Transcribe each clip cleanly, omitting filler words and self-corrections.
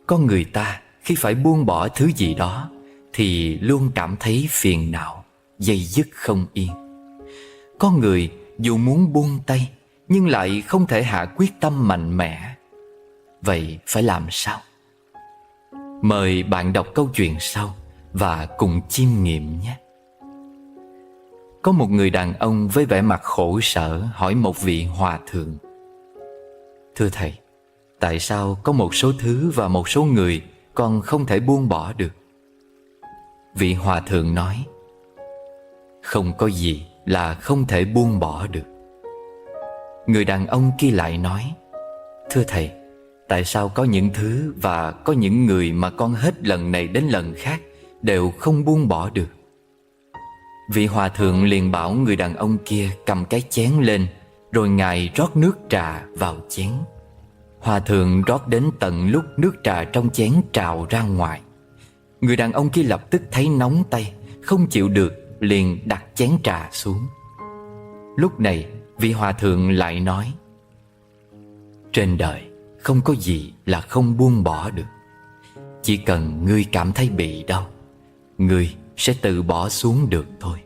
Con người ta khi phải buông bỏ thứ gì đó thì luôn cảm thấy phiền não, day dứt không yên. Con người dù muốn buông tay nhưng lại không thể hạ quyết tâm mạnh mẽ. Vậy phải làm sao? Mời bạn đọc câu chuyện sau và cùng chiêm nghiệm nhé. Có một người đàn ông với vẻ mặt khổ sở hỏi một vị hòa thượng: Thưa thầy, tại sao có một số thứ và một số người con không thể buông bỏ được? Vị hòa thượng nói: Không có gì là không thể buông bỏ được. Người đàn ông kia lại nói: Thưa thầy, tại sao có những thứ và có những người mà con hết lần này đến lần khác đều không buông bỏ được? Vị hòa thượng liền bảo người đàn ông kia cầm cái chén lên, rồi ngài rót nước trà vào chén. Hòa thượng rót đến tận lúc nước trà trong chén trào ra ngoài. Người đàn ông kia lập tức thấy nóng tay, không chịu được, liền đặt chén trà xuống. Lúc này vị hòa thượng lại nói: Trên đời không có gì là không buông bỏ được. Chỉ cần ngươi cảm thấy bị đau, ngươi sẽ tự bỏ xuống được thôi.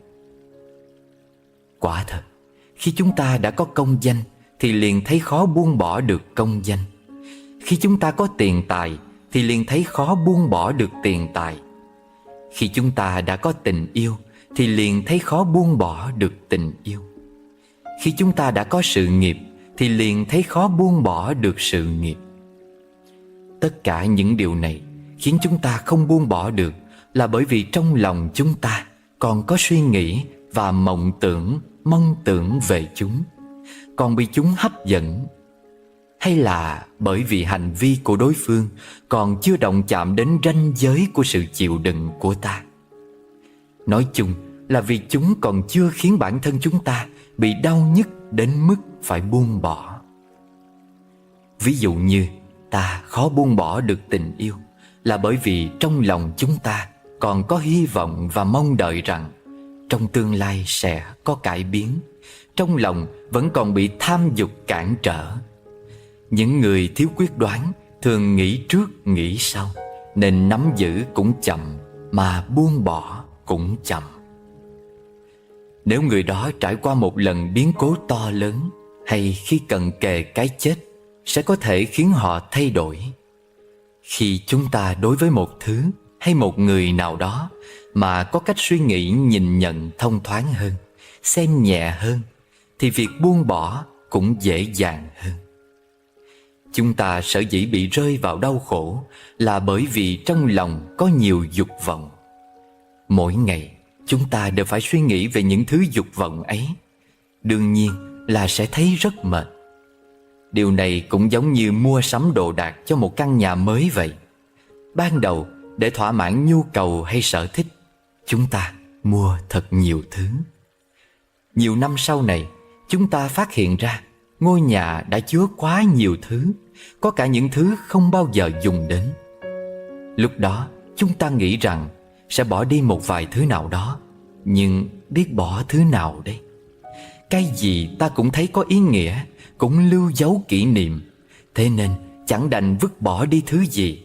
Quả thật, khi chúng ta đã có công danh thì liền thấy khó buông bỏ được công danh. Khi chúng ta có tiền tài thì liền thấy khó buông bỏ được tiền tài. Khi chúng ta đã có tình yêu thì liền thấy khó buông bỏ được tình yêu. Khi chúng ta đã có sự nghiệp thì liền thấy khó buông bỏ được sự nghiệp. Tất cả những điều này khiến chúng ta không buông bỏ được là bởi vì trong lòng chúng ta còn có suy nghĩ và mộng tưởng, mong tưởng về chúng, còn bị chúng hấp dẫn. Hay là bởi vì hành vi của đối phương còn chưa động chạm đến ranh giới của sự chịu đựng của ta. Nói chung là vì chúng còn chưa khiến bản thân chúng ta bị đau nhức đến mức phải buông bỏ. Ví dụ như ta khó buông bỏ được tình yêu là bởi vì trong lòng chúng ta còn có hy vọng và mong đợi rằng trong tương lai sẽ có cải biến. Trong lòng vẫn còn bị tham dục cản trở. Những người thiếu quyết đoán thường nghĩ trước nghĩ sau, nên nắm giữ cũng chậm mà buông bỏ cũng chậm. Nếu người đó trải qua một lần biến cố to lớn, hay khi cận kề cái chết, sẽ có thể khiến họ thay đổi. Khi chúng ta đối với một thứ hay một người nào đó mà có cách suy nghĩ nhìn nhận thông thoáng hơn, xem nhẹ hơn, thì việc buông bỏ cũng dễ dàng hơn. Chúng ta sở dĩ bị rơi vào đau khổ là bởi vì trong lòng có nhiều dục vọng. Mỗi ngày chúng ta đều phải suy nghĩ về những thứ dục vọng ấy. Đương nhiên là sẽ thấy rất mệt. Điều này cũng giống như mua sắm đồ đạc cho một căn nhà mới vậy. Ban đầu, để thỏa mãn nhu cầu hay sở thích, chúng ta mua thật nhiều thứ. Nhiều năm sau này, chúng ta phát hiện ra ngôi nhà đã chứa quá nhiều thứ, có cả những thứ không bao giờ dùng đến. Lúc đó, chúng ta nghĩ rằng sẽ bỏ đi một vài thứ nào đó, nhưng biết bỏ thứ nào đây? Cái gì ta cũng thấy có ý nghĩa, cũng lưu dấu kỷ niệm, thế nên chẳng đành vứt bỏ đi thứ gì.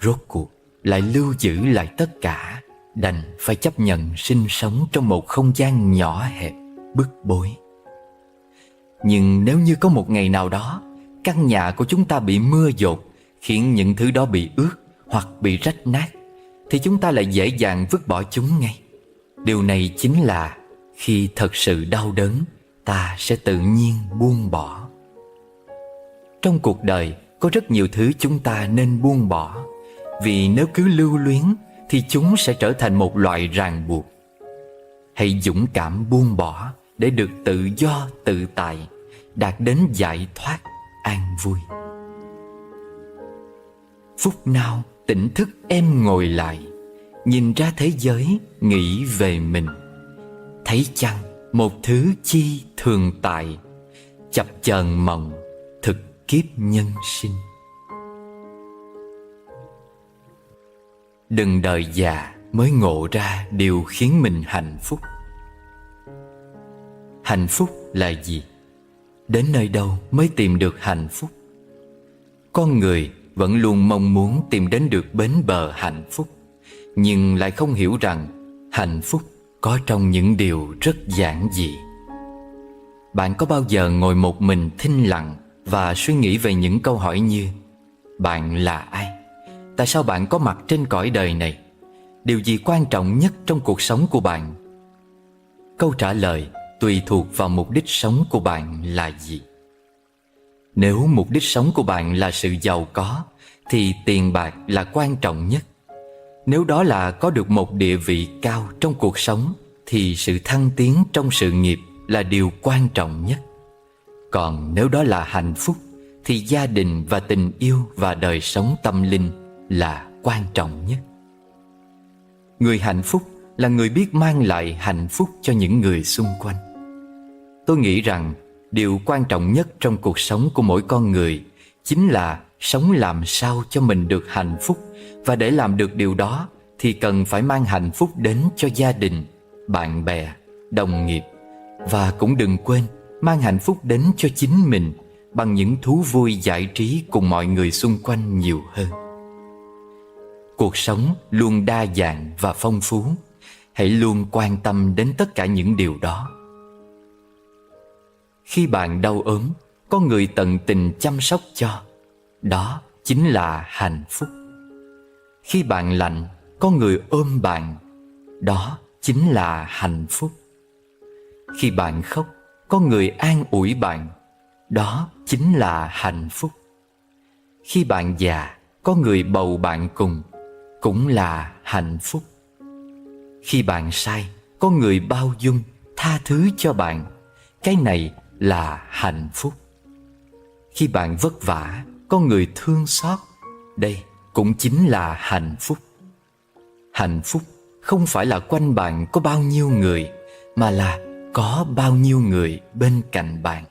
Rốt cuộc lại lưu giữ lại tất cả, đành phải chấp nhận sinh sống trong một không gian nhỏ hẹp, bức bối. Nhưng nếu như có một ngày nào đó, căn nhà của chúng ta bị mưa dột, khiến những thứ đó bị ướt hoặc bị rách nát, thì chúng ta lại dễ dàng vứt bỏ chúng ngay. Điều này chính là khi thật sự đau đớn, ta sẽ tự nhiên buông bỏ. Trong cuộc đời có rất nhiều thứ chúng ta nên buông bỏ, vì nếu cứ lưu luyến thì chúng sẽ trở thành một loại ràng buộc. Hãy dũng cảm buông bỏ để được tự do tự tại, đạt đến giải thoát an vui. Phút nào tỉnh thức em ngồi lại, nhìn ra thế giới, nghĩ về mình. Thấy chăng một thứ chi thường tại, chập chờn mộng thực kiếp nhân sinh. Đừng đợi già mới ngộ ra điều khiến mình hạnh phúc. Hạnh phúc là gì? Đến nơi đâu mới tìm được hạnh phúc? Con người vẫn luôn mong muốn tìm đến được bến bờ hạnh phúc, nhưng lại không hiểu rằng hạnh phúc có trong những điều rất giản dị. Bạn có bao giờ ngồi một mình thinh lặng và suy nghĩ về những câu hỏi như: bạn là ai? Tại sao bạn có mặt trên cõi đời này? Điều gì quan trọng nhất trong cuộc sống của bạn? Câu trả lời tùy thuộc vào mục đích sống của bạn là gì. Nếu mục đích sống của bạn là sự giàu có, thì tiền bạc là quan trọng nhất. Nếu đó là có được một địa vị cao trong cuộc sống, thì sự thăng tiến trong sự nghiệp là điều quan trọng nhất. Còn nếu đó là hạnh phúc, thì gia đình và tình yêu và đời sống tâm linh là quan trọng nhất. Người hạnh phúc là người biết mang lại hạnh phúc cho những người xung quanh. Tôi nghĩ rằng điều quan trọng nhất trong cuộc sống của mỗi con người chính là sống làm sao cho mình được hạnh phúc. Và để làm được điều đó thì cần phải mang hạnh phúc đến cho gia đình, bạn bè, đồng nghiệp. Và cũng đừng quên mang hạnh phúc đến cho chính mình bằng những thú vui giải trí cùng mọi người xung quanh nhiều hơn. Cuộc sống luôn đa dạng và phong phú. Hãy luôn quan tâm đến tất cả những điều đó. Khi bạn đau ốm, có người tận tình chăm sóc cho, đó chính là hạnh phúc. Khi bạn lạnh, có người ôm bạn, đó chính là hạnh phúc. Khi bạn khóc, có người an ủi bạn, đó chính là hạnh phúc. Khi bạn già, có người bầu bạn cùng, cũng là hạnh phúc. Khi bạn sai, có người bao dung, tha thứ cho bạn, cái này là hạnh phúc. Khi bạn vất vả, có người thương xót, đây cũng chính là hạnh phúc. Hạnh phúc không phải là quanh bạn có bao nhiêu người, mà là có bao nhiêu người bên cạnh bạn.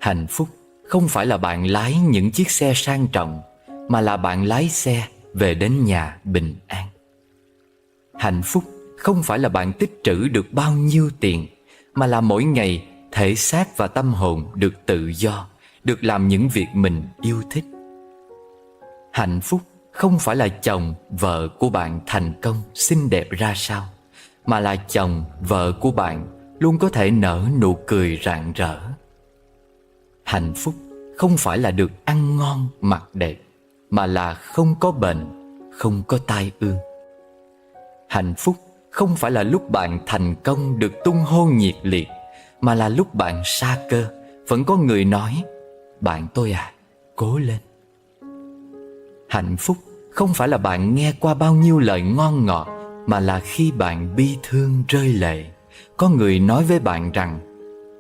Hạnh phúc không phải là bạn lái những chiếc xe sang trọng, mà là bạn lái xe về đến nhà bình an. Hạnh phúc không phải là bạn tích trữ được bao nhiêu tiền, mà là mỗi ngày thể xác và tâm hồn được tự do, được làm những việc mình yêu thích. Hạnh phúc không phải là chồng, vợ của bạn thành công, xinh đẹp ra sao, mà là chồng, vợ của bạn luôn có thể nở nụ cười rạng rỡ. Hạnh phúc không phải là được ăn ngon, mặc đẹp, mà là không có bệnh, không có tai ương. Hạnh phúc không phải là lúc bạn thành công được tung hô nhiệt liệt, mà là lúc bạn sa cơ, vẫn có người nói: bạn tôi à, cố lên. Hạnh phúc không phải là bạn nghe qua bao nhiêu lời ngon ngọt, mà là khi bạn bi thương rơi lệ, có người nói với bạn rằng: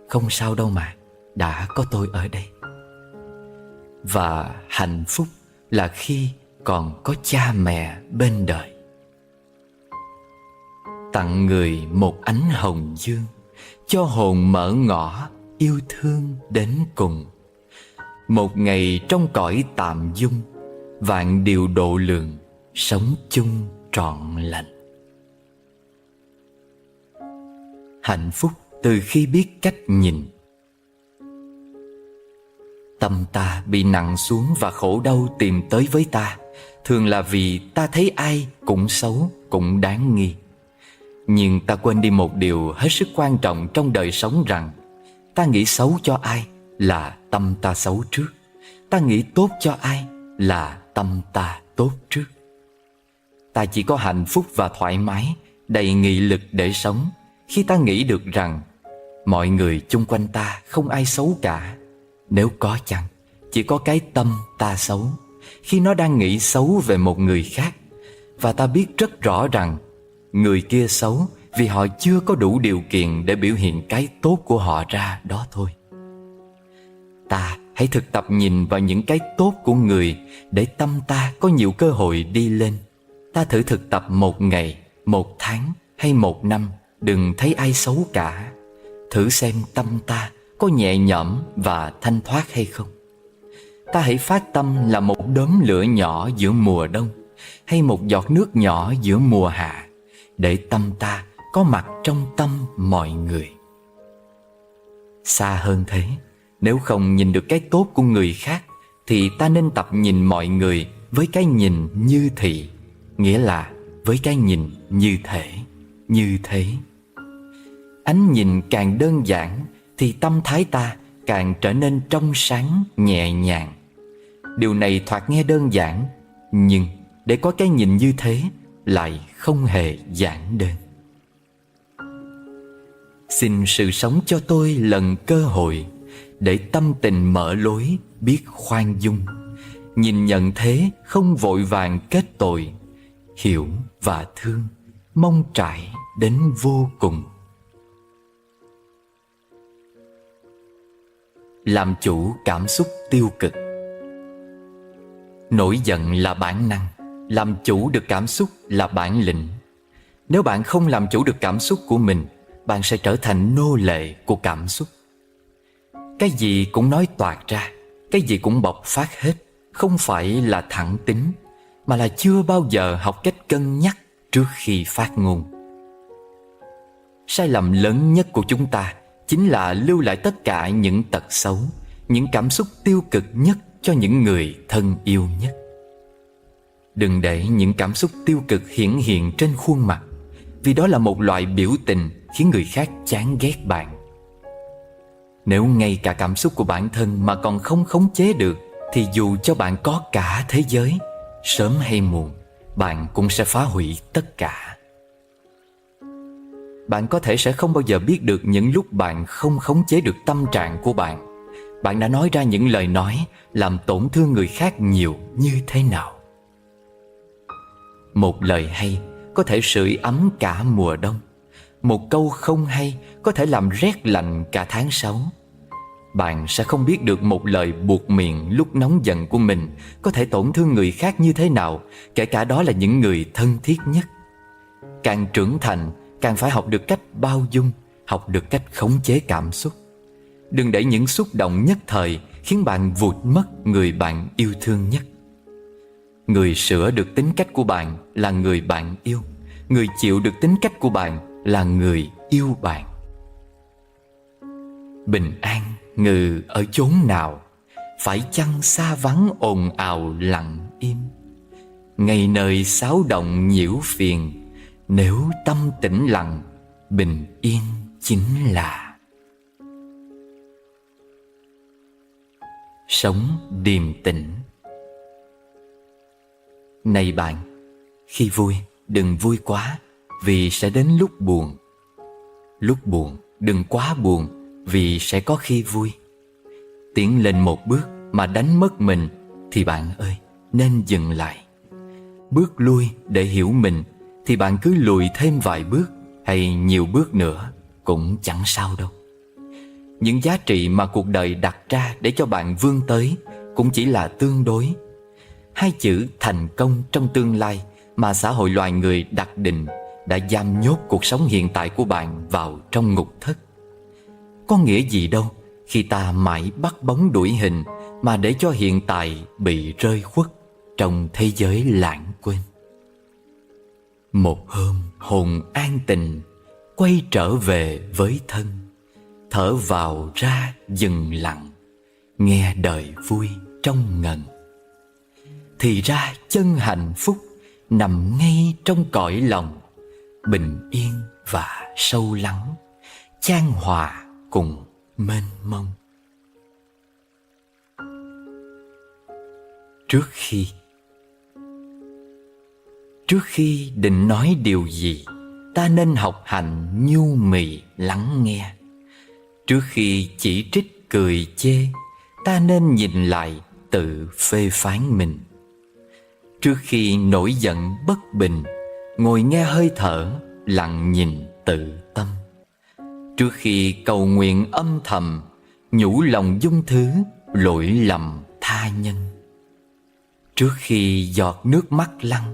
không sao đâu mà, đã có tôi ở đây. Và hạnh phúc là khi còn có cha mẹ bên đời. Tặng người một ánh hồng dương, cho hồn mở ngõ yêu thương đến cùng. Một ngày trong cõi tạm dung, vạn điều độ lượng, sống chung trọn lành. Hạnh phúc từ khi biết cách nhìn. Tâm ta bị nặng xuống và khổ đau tìm tới với ta, thường là vì ta thấy ai cũng xấu, cũng đáng nghi. Nhưng ta quên đi một điều hết sức quan trọng trong đời sống, rằng ta nghĩ xấu cho ai là tâm ta xấu trước, ta nghĩ tốt cho ai là tâm ta tốt trước. Ta chỉ có hạnh phúc và thoải mái, đầy nghị lực để sống khi ta nghĩ được rằng mọi người chung quanh ta không ai xấu cả. Nếu có chăng chỉ có cái tâm ta xấu, khi nó đang nghĩ xấu về một người khác. Và ta biết rất rõ rằng người kia xấu vì họ chưa có đủ điều kiện để biểu hiện cái tốt của họ ra đó thôi. Ta hãy thực tập nhìn vào những cái tốt của người, để tâm ta có nhiều cơ hội đi lên. Ta thử thực tập 1 ngày, 1 tháng hay 1 năm, đừng thấy ai xấu cả. Thử xem tâm ta có nhẹ nhõm và thanh thoát hay không. Ta hãy phát tâm là một đốm lửa nhỏ giữa mùa đông, hay một giọt nước nhỏ giữa mùa hạ, để tâm ta có mặt trong tâm mọi người. Xa hơn thế, nếu không nhìn được cái tốt của người khác, thì ta nên tập nhìn mọi người với cái nhìn như thị, nghĩa là với cái nhìn như thể, như thế. Ánh nhìn càng đơn giản thì tâm thái ta càng trở nên trong sáng, nhẹ nhàng. Điều này thoạt nghe đơn giản, nhưng để có cái nhìn như thế lại không hề giản đơn. Xin sự sống cho tôi lần cơ hội để tâm tình mở lối, biết khoan dung, nhìn nhận thế không vội vàng kết tội, hiểu và thương, mong trải đến vô cùng. Làm chủ cảm xúc tiêu cực. Nổi giận là bản năng, làm chủ được cảm xúc là bản lĩnh. Nếu bạn không làm chủ được cảm xúc của mình, bạn sẽ trở thành nô lệ của cảm xúc. Cái gì cũng nói toạc ra, cái gì cũng bộc phát hết, không phải là thẳng tính, mà là chưa bao giờ học cách cân nhắc trước khi phát ngôn. Sai lầm lớn nhất của chúng ta chính là lưu lại tất cả những tật xấu, những cảm xúc tiêu cực nhất cho những người thân yêu nhất. Đừng để những cảm xúc tiêu cực hiển hiện trên khuôn mặt, vì đó là một loại biểu tình khiến người khác chán ghét bạn. Nếu ngay cả cảm xúc của bản thân mà còn không khống chế được, thì dù cho bạn có cả thế giới, sớm hay muộn bạn cũng sẽ phá hủy tất cả. Bạn có thể sẽ không bao giờ biết được những lúc bạn không khống chế được tâm trạng của bạn. Bạn đã nói ra những lời nói làm tổn thương người khác nhiều như thế nào. Một lời hay có thể sưởi ấm cả mùa đông. Một câu không hay có thể làm rét lạnh cả tháng 6. Bạn sẽ không biết được một lời buột miệng lúc nóng giận của mình có thể tổn thương người khác như thế nào, kể cả đó là những người thân thiết nhất. Càng trưởng thành, càng phải học được cách bao dung, học được cách khống chế cảm xúc. Đừng để những xúc động nhất thời khiến bạn vụt mất người bạn yêu thương nhất. Người sửa được tính cách của bạn là người bạn yêu. Người chịu được tính cách của bạn là người yêu bạn. Bình an ngự ở chốn nào, phải chăng xa vắng ồn ào lặng im. Ngày nơi xáo động nhiễu phiền, nếu tâm tĩnh lặng, bình yên chính là. Sống điềm tĩnh. Này bạn, khi vui đừng vui quá, vì sẽ đến lúc buồn. Lúc buồn đừng quá buồn, vì sẽ có khi vui. Tiến lên một bước mà đánh mất mình thì bạn ơi, nên dừng lại. Bước lui để hiểu mình thì bạn cứ lùi thêm vài bước hay nhiều bước nữa cũng chẳng sao đâu. Những giá trị mà cuộc đời đặt ra để cho bạn vươn tới cũng chỉ là tương đối. Hai chữ thành công trong tương lai mà xã hội loài người đặt định đã giam nhốt cuộc sống hiện tại của bạn vào trong ngục thất. Có nghĩa gì đâu khi ta mãi bắt bóng đuổi hình mà để cho hiện tại bị rơi khuất trong thế giới lãng quên. Một hôm hồn an tình, quay trở về với thân, thở vào ra dừng lặng, nghe đời vui trong ngần. Thì ra chân hạnh phúc nằm ngay trong cõi lòng, bình yên và sâu lắng, chan hòa cùng mênh mông. Trước khi định nói điều gì, ta nên học hành nhu mì lắng nghe. Trước khi chỉ trích cười chê, ta nên nhìn lại tự phê phán mình. Trước khi nổi giận bất bình, ngồi nghe hơi thở, lặng nhìn tự tâm. Trước khi cầu nguyện âm thầm, nhủ lòng dung thứ, lỗi lầm tha nhân. Trước khi giọt nước mắt lăn,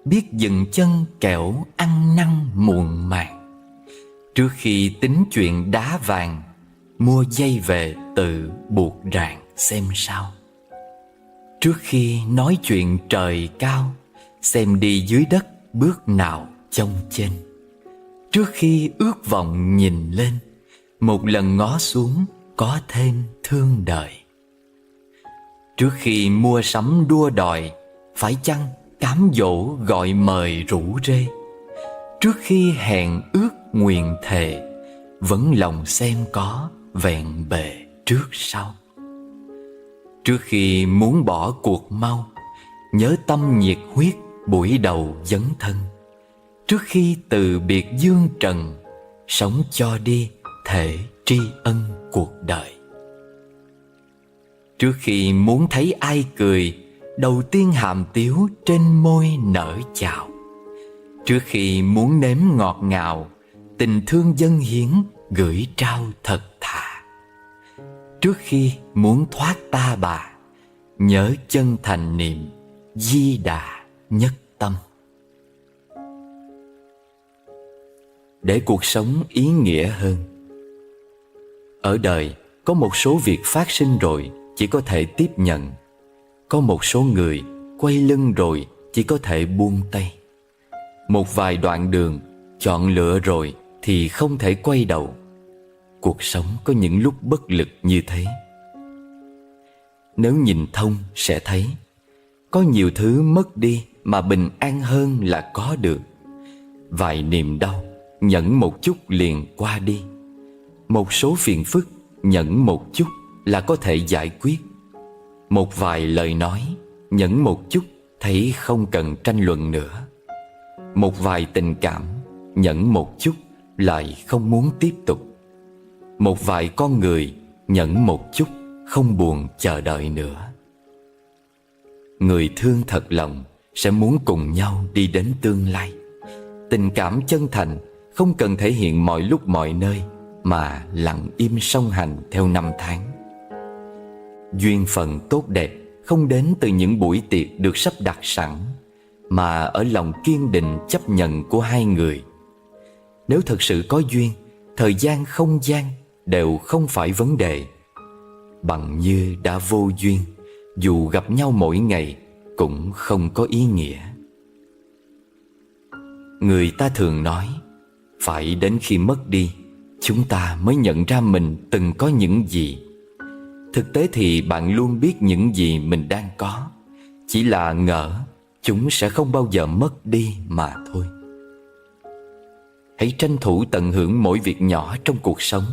biết dừng chân kẻo ăn năn muộn màng. Trước khi tính chuyện đá vàng, mua dây về tự buộc ràng xem sao. Trước khi nói chuyện trời cao, xem đi dưới đất bước nào trông trên. Trước khi ước vọng nhìn lên, một lần ngó xuống có thêm thương đời. Trước khi mua sắm đua đòi, phải chăng cám dỗ gọi mời rủ rê? Trước khi hẹn ước nguyền thề, vẫn lòng xem có vẹn bề trước sau. Trước khi muốn bỏ cuộc mau, nhớ tâm nhiệt huyết buổi đầu dấn thân. Trước khi từ biệt dương trần, sống cho đi thể tri ân cuộc đời. Trước khi muốn thấy ai cười, đầu tiên hàm tiếu trên môi nở chào. Trước khi muốn nếm ngọt ngào, tình thương dâng hiến gửi trao thật thà. Trước khi muốn thoát ta bà, nhớ chân thành niệm Di Đà nhất tâm. Để cuộc sống ý nghĩa hơn. Ở đời có một số việc phát sinh rồi chỉ có thể tiếp nhận. Có một số người quay lưng rồi chỉ có thể buông tay. Một vài đoạn đường chọn lựa rồi thì không thể quay đầu. Cuộc sống có những lúc bất lực như thế. Nếu nhìn thông sẽ thấy, có nhiều thứ mất đi mà bình an hơn là có được. Vài niềm đau nhẫn một chút liền qua đi. Một số phiền phức nhẫn một chút là có thể giải quyết. Một vài lời nói nhẫn một chút thấy không cần tranh luận nữa. Một vài tình cảm nhẫn một chút lại không muốn tiếp tục. Một vài con người nhẫn một chút không buồn chờ đợi nữa. Người thương thật lòng sẽ muốn cùng nhau đi đến tương lai. Tình cảm chân thành không cần thể hiện mọi lúc mọi nơi, mà lặng im song hành theo năm tháng. Duyên phận tốt đẹp không đến từ những buổi tiệc được sắp đặt sẵn, mà ở lòng kiên định chấp nhận của hai người. Nếu thật sự có duyên, thời gian không gian đều không phải vấn đề. Bằng như đã vô duyên, dù gặp nhau mỗi ngày cũng không có ý nghĩa. Người ta thường nói, phải đến khi mất đi, chúng ta mới nhận ra mình từng có những gì. Thực tế thì bạn luôn biết những gì mình đang có, chỉ là ngỡ chúng sẽ không bao giờ mất đi mà thôi. Hãy tranh thủ tận hưởng mỗi việc nhỏ trong cuộc sống,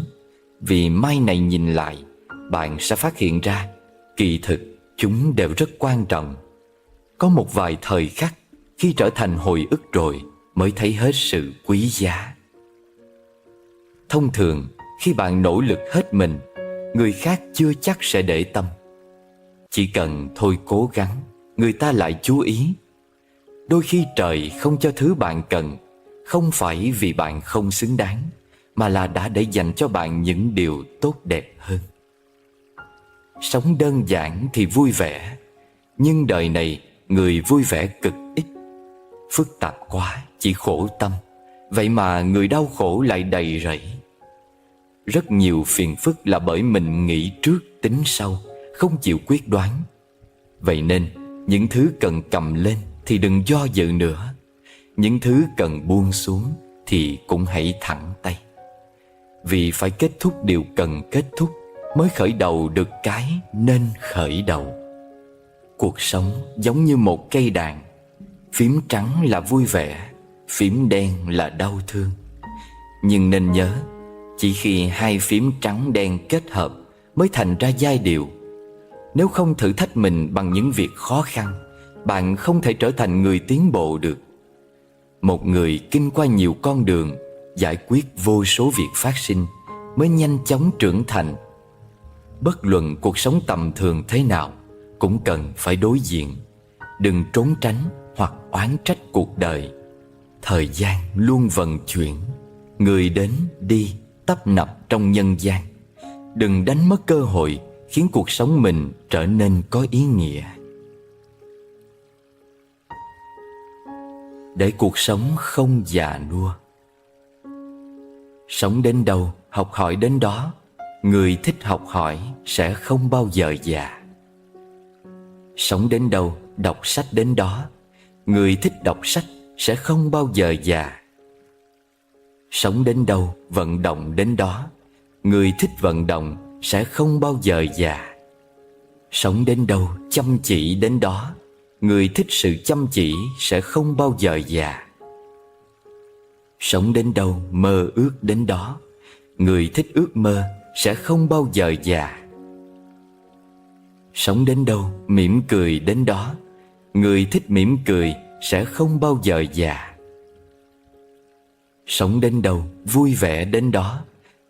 vì mai này nhìn lại, bạn sẽ phát hiện ra kỳ thực chúng đều rất quan trọng. Có một vài thời khắc khi trở thành hồi ức rồi mới thấy hết sự quý giá. Thông thường khi bạn nỗ lực hết mình, người khác chưa chắc sẽ để tâm. Chỉ cần thôi cố gắng, người ta lại chú ý. Đôi khi trời không cho thứ bạn cần, không phải vì bạn không xứng đáng, mà là đã để dành cho bạn những điều tốt đẹp hơn. Sống đơn giản thì vui vẻ, nhưng đời này người vui vẻ cực ít. Phức tạp quá chỉ khổ tâm, vậy mà người đau khổ lại đầy rẫy. Rất nhiều phiền phức là bởi mình nghĩ trước tính sau, không chịu quyết đoán. Vậy nên những thứ cần cầm lên thì đừng do dự nữa. Những thứ cần buông xuống thì cũng hãy thẳng tay. Vì phải kết thúc điều cần kết thúc, mới khởi đầu được cái nên khởi đầu. Cuộc sống giống như một cây đàn, phím trắng là vui vẻ, phím đen là đau thương. Nhưng nên nhớ, chỉ khi hai phím trắng đen kết hợp mới thành ra giai điệu. Nếu không thử thách mình bằng những việc khó khăn, bạn không thể trở thành người tiến bộ được. Một người kinh qua nhiều con đường, giải quyết vô số việc phát sinh, mới nhanh chóng trưởng thành. Bất luận cuộc sống tầm thường thế nào, cũng cần phải đối diện. Đừng trốn tránh hoặc oán trách cuộc đời. Thời gian luôn vận chuyển, người đến đi tấp nập trong nhân gian. Đừng đánh mất cơ hội khiến cuộc sống mình trở nên có ý nghĩa. Để cuộc sống không già nua. Sống đến đâu, học hỏi đến đó. Người thích học hỏi sẽ không bao giờ già. Sống đến đâu, đọc sách đến đó. Người thích đọc sách sẽ không bao giờ già. Sống đến đâu, vận động đến đó. Người thích vận động sẽ không bao giờ già. Sống đến đâu chăm chỉ đến đó. Người thích sự chăm chỉ sẽ không bao giờ già. Sống đến đâu mơ ước đến đó. Người thích ước mơ sẽ không bao giờ già. Sống đến đâu mỉm cười đến đó. Người thích mỉm cười sẽ không bao giờ già. Sống đến đâu vui vẻ đến đó.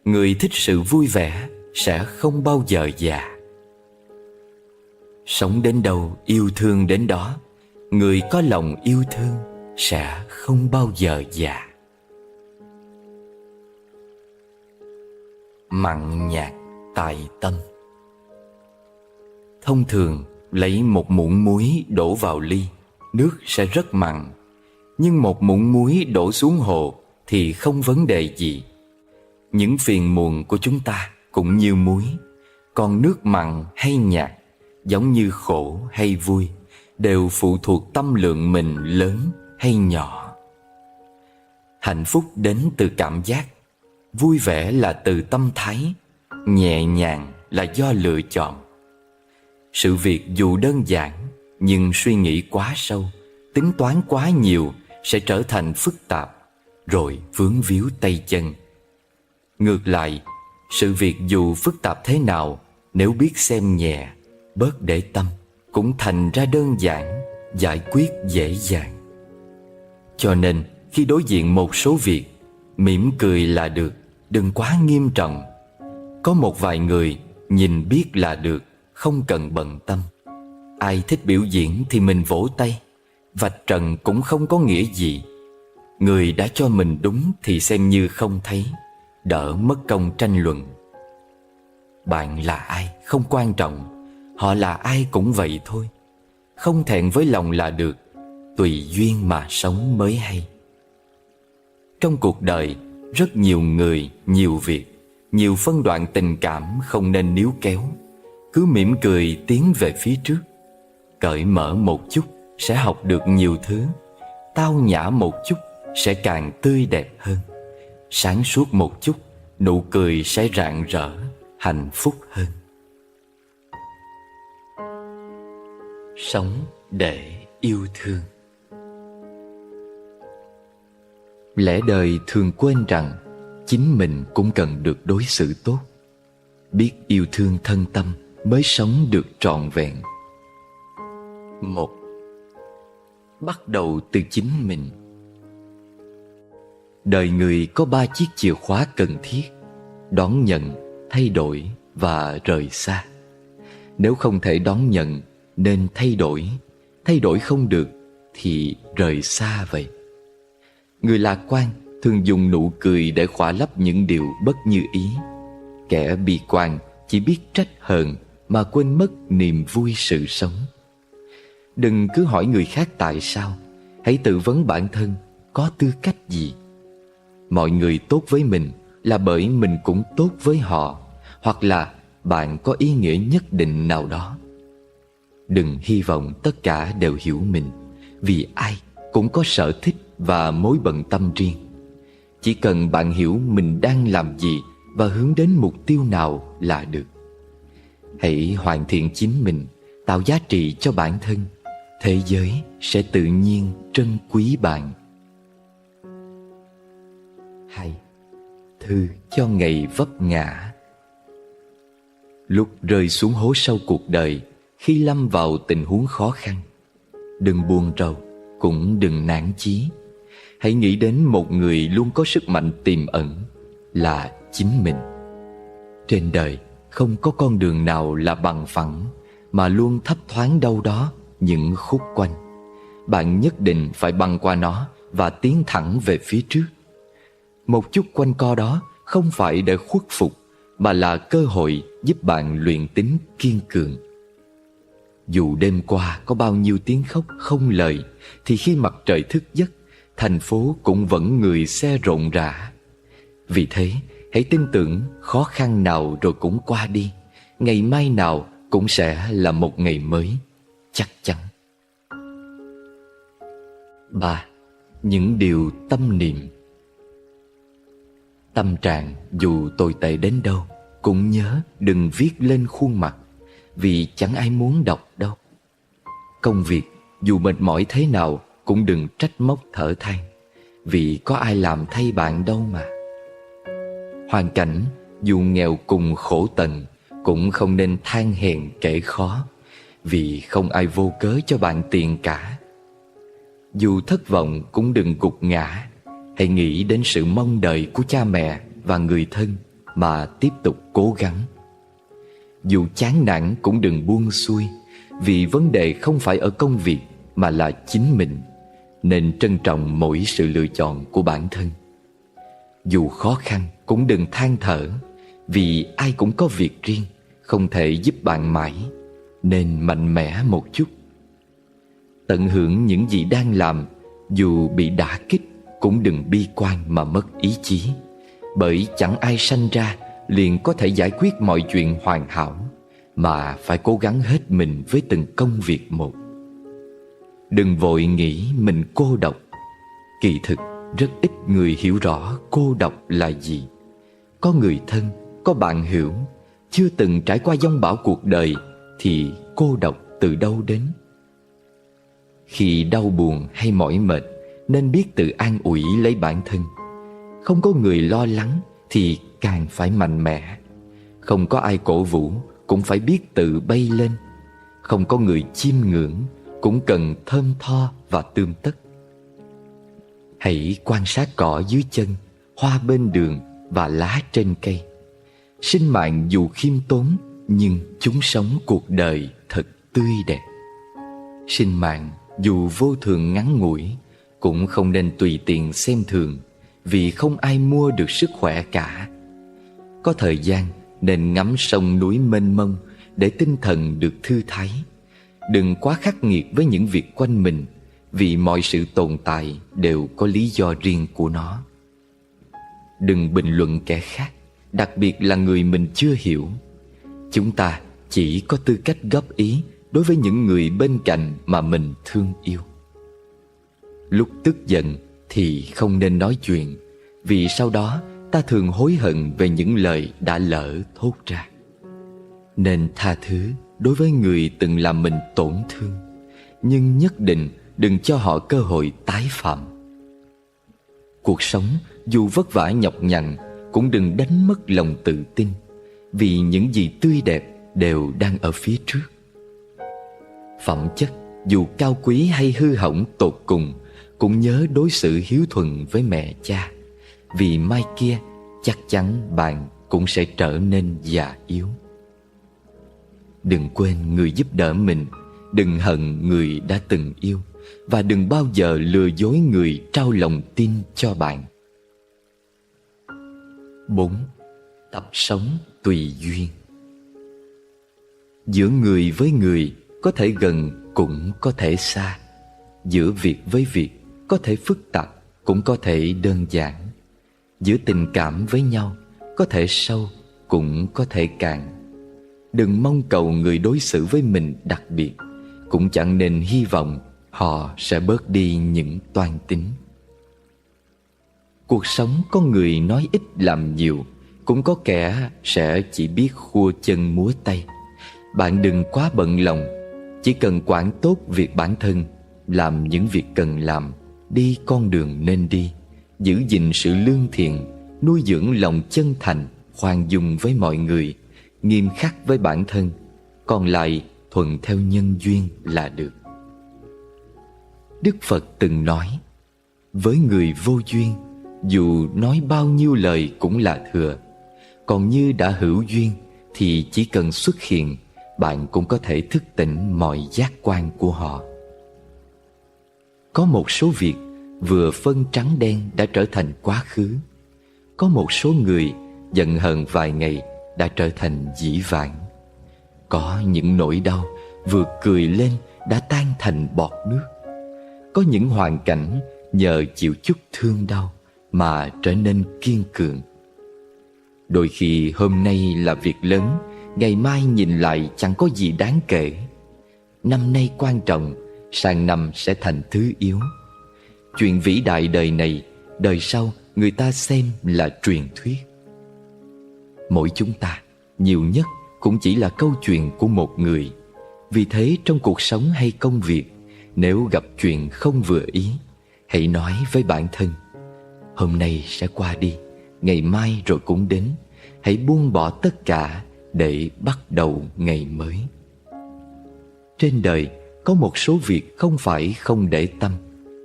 Người thích sự vui vẻ sẽ không bao giờ già. Sống đến đâu yêu thương đến đó. Người có lòng yêu thương sẽ không bao giờ già. Mặn nhạt tại tâm. Thông thường lấy một muỗng muối đổ vào ly, nước sẽ rất mặn. Nhưng một muỗng muối đổ xuống hồ thì không vấn đề gì. Những phiền muộn của chúng ta cũng như muối. Còn nước mặn hay nhạt, giống như khổ hay vui, đều phụ thuộc tâm lượng mình lớn hay nhỏ. Hạnh phúc đến từ cảm giác, vui vẻ là từ tâm thái, nhẹ nhàng là do lựa chọn. Sự việc dù đơn giản, nhưng suy nghĩ quá sâu, tính toán quá nhiều sẽ trở thành phức tạp, rồi vướng víu tay chân. Ngược lại, sự việc dù phức tạp thế nào, nếu biết xem nhẹ, bớt để tâm, cũng thành ra đơn giản, giải quyết dễ dàng. Cho nên, khi đối diện một số việc, mỉm cười là được, đừng quá nghiêm trọng. Có một vài người nhìn biết là được, không cần bận tâm. Ai thích biểu diễn thì mình vỗ tay, vạch trần cũng không có nghĩa gì. Người đã cho mình đúng thì xem như không thấy, đỡ mất công tranh luận. Bạn là ai không quan trọng, họ là ai cũng vậy thôi. Không thẹn với lòng là được, tùy duyên mà sống mới hay. Trong cuộc đời, rất nhiều người, nhiều việc, nhiều phân đoạn tình cảm không nên níu kéo. Cứ mỉm cười tiến về phía trước. Cởi mở một chút sẽ học được nhiều thứ. Tao nhã một chút sẽ càng tươi đẹp hơn. Sáng suốt một chút, nụ cười sẽ rạng rỡ, hạnh phúc hơn. Sống để yêu thương. Lẽ đời thường quên rằng chính mình cũng cần được đối xử tốt. Biết yêu thương thân tâm mới sống được trọn vẹn. 1. Bắt đầu từ chính mình. Đời người có 3 chiếc chìa khóa cần thiết: đón nhận, thay đổi và rời xa. Nếu không thể đón nhận nên thay đổi không được thì rời xa vậy. Người lạc quan thường dùng nụ cười để khỏa lấp những điều bất như ý. Kẻ bi quan chỉ biết trách hờn mà quên mất niềm vui sự sống. Đừng cứ hỏi người khác tại sao, hãy tự vấn bản thân có tư cách gì. Mọi người tốt với mình là bởi mình cũng tốt với họ, hoặc là bạn có ý nghĩa nhất định nào đó. Đừng hy vọng tất cả đều hiểu mình, vì ai cũng có sở thích và mối bận tâm riêng. Chỉ cần bạn hiểu mình đang làm gì và hướng đến mục tiêu nào là được. Hãy hoàn thiện chính mình, tạo giá trị cho bản thân. Thế giới sẽ tự nhiên trân quý bạn. 2. Thư cho ngày vấp ngã. Lúc rơi xuống hố sâu cuộc đời, khi lâm vào tình huống khó khăn, đừng buồn rầu, cũng đừng nản chí. Hãy nghĩ đến một người luôn có sức mạnh tiềm ẩn, là chính mình. Trên đời không có con đường nào là bằng phẳng, mà luôn thấp thoáng đâu đó những khúc quanh. Bạn nhất định phải băng qua nó và tiến thẳng về phía trước. Một chút quanh co đó không phải để khuất phục, mà là cơ hội giúp bạn luyện tính kiên cường. Dù đêm qua có bao nhiêu tiếng khóc không lời, thì khi mặt trời thức giấc, thành phố cũng vẫn người xe rộn rã. Vì thế, hãy tin tưởng khó khăn nào rồi cũng qua đi. Ngày mai nào cũng sẽ là một ngày mới, chắc chắn. 3. Những điều tâm niệm. Tâm trạng dù tồi tệ đến đâu, cũng nhớ đừng viết lên khuôn mặt, vì chẳng ai muốn đọc đâu. Công việc dù mệt mỏi thế nào cũng đừng trách móc thở than, vì có ai làm thay bạn đâu mà. Hoàn cảnh dù nghèo cùng khổ tận cũng không nên than hèn kể khó, vì không ai vô cớ cho bạn tiền cả. Dù thất vọng cũng đừng gục ngã, hãy nghĩ đến sự mong đợi của cha mẹ và người thân mà tiếp tục cố gắng. Dù chán nản cũng đừng buông xuôi, vì vấn đề không phải ở công việc mà là chính mình, nên trân trọng mỗi sự lựa chọn của bản thân. Dù khó khăn cũng đừng than thở, vì ai cũng có việc riêng, không thể giúp bạn mãi, nên mạnh mẽ một chút. Tận hưởng những gì đang làm, dù bị đả kích cũng đừng bi quan mà mất ý chí, bởi chẳng ai sanh ra liền có thể giải quyết mọi chuyện hoàn hảo, mà phải cố gắng hết mình với từng công việc một. Đừng vội nghĩ mình cô độc. Kỳ thực rất ít người hiểu rõ cô độc là gì. Có người thân, có bạn hữu, chưa từng trải qua giông bão cuộc đời thì cô độc từ đâu đến? Khi đau buồn hay mỏi mệt nên biết tự an ủi lấy bản thân. Không có người lo lắng thì càng phải mạnh mẽ. Không có ai cổ vũ cũng phải biết tự bay lên. Không có người chiêm ngưỡng cũng cần thơm tho và tươm tất. Hãy quan sát cỏ dưới chân, hoa bên đường và lá trên cây. Sinh mạng dù khiêm tốn, nhưng chúng sống cuộc đời thật tươi đẹp. Sinh mạng dù vô thường ngắn ngủi, cũng không nên tùy tiện xem thường, vì không ai mua được sức khỏe cả. Có thời gian nên ngắm sông núi mênh mông để tinh thần được thư thái. Đừng quá khắc nghiệt với những việc quanh mình, vì mọi sự tồn tại đều có lý do riêng của nó. Đừng bình luận kẻ khác, đặc biệt là người mình chưa hiểu. Chúng ta chỉ có tư cách góp ý đối với những người bên cạnh mà mình thương yêu. Lúc tức giận thì không nên nói chuyện, vì sau đó ta thường hối hận về những lời đã lỡ thốt ra. Nên tha thứ đối với người từng làm mình tổn thương, nhưng nhất định đừng cho họ cơ hội tái phạm. Cuộc sống dù vất vả nhọc nhằn cũng đừng đánh mất lòng tự tin, vì những gì tươi đẹp đều đang ở phía trước. Phẩm chất dù cao quý hay hư hỏng tột cùng cũng nhớ đối xử hiếu thuận với mẹ cha, vì mai kia chắc chắn bạn cũng sẽ trở nên già yếu. Đừng quên người giúp đỡ mình, đừng hận người đã từng yêu, và đừng bao giờ lừa dối người trao lòng tin cho bạn. 4. Tập sống tùy duyên. Giữa người với người có thể gần cũng có thể xa. Giữa việc với việc có thể phức tạp cũng có thể đơn giản. Giữa tình cảm với nhau có thể sâu cũng có thể cạn. Đừng mong cầu người đối xử với mình đặc biệt, cũng chẳng nên hy vọng họ sẽ bớt đi những toan tính. Cuộc sống có người nói ít làm nhiều, cũng có kẻ sẽ chỉ biết khua chân múa tay. Bạn đừng quá bận lòng, chỉ cần quản tốt việc bản thân, làm những việc cần làm, đi con đường nên đi, giữ gìn sự lương thiện, nuôi dưỡng lòng chân thành, khoan dung với mọi người, nghiêm khắc với bản thân, còn lại thuận theo nhân duyên là được. Đức Phật từng nói, với người vô duyên, dù nói bao nhiêu lời cũng là thừa. Còn như đã hữu duyên thì chỉ cần xuất hiện, bạn cũng có thể thức tỉnh mọi giác quan của họ. Có một số việc vừa phân trắng đen đã trở thành quá khứ. Có một số người giận hờn vài ngày đã trở thành dĩ vãng. Có những nỗi đau vừa cười lên đã tan thành bọt nước. Có những hoàn cảnh nhờ chịu chút thương đau mà trở nên kiên cường. Đôi khi hôm nay là việc lớn, ngày mai nhìn lại chẳng có gì đáng kể. Năm nay quan trọng, sang năm sẽ thành thứ yếu. Chuyện vĩ đại đời này, đời sau người ta xem là truyền thuyết. Mỗi chúng ta nhiều nhất cũng chỉ là câu chuyện của một người. Vì thế trong cuộc sống hay công việc, nếu gặp chuyện không vừa ý, hãy nói với bản thân: hôm nay sẽ qua đi, ngày mai rồi cũng đến. Hãy buông bỏ tất cả để bắt đầu ngày mới. Trên đời có một số việc không phải không để tâm,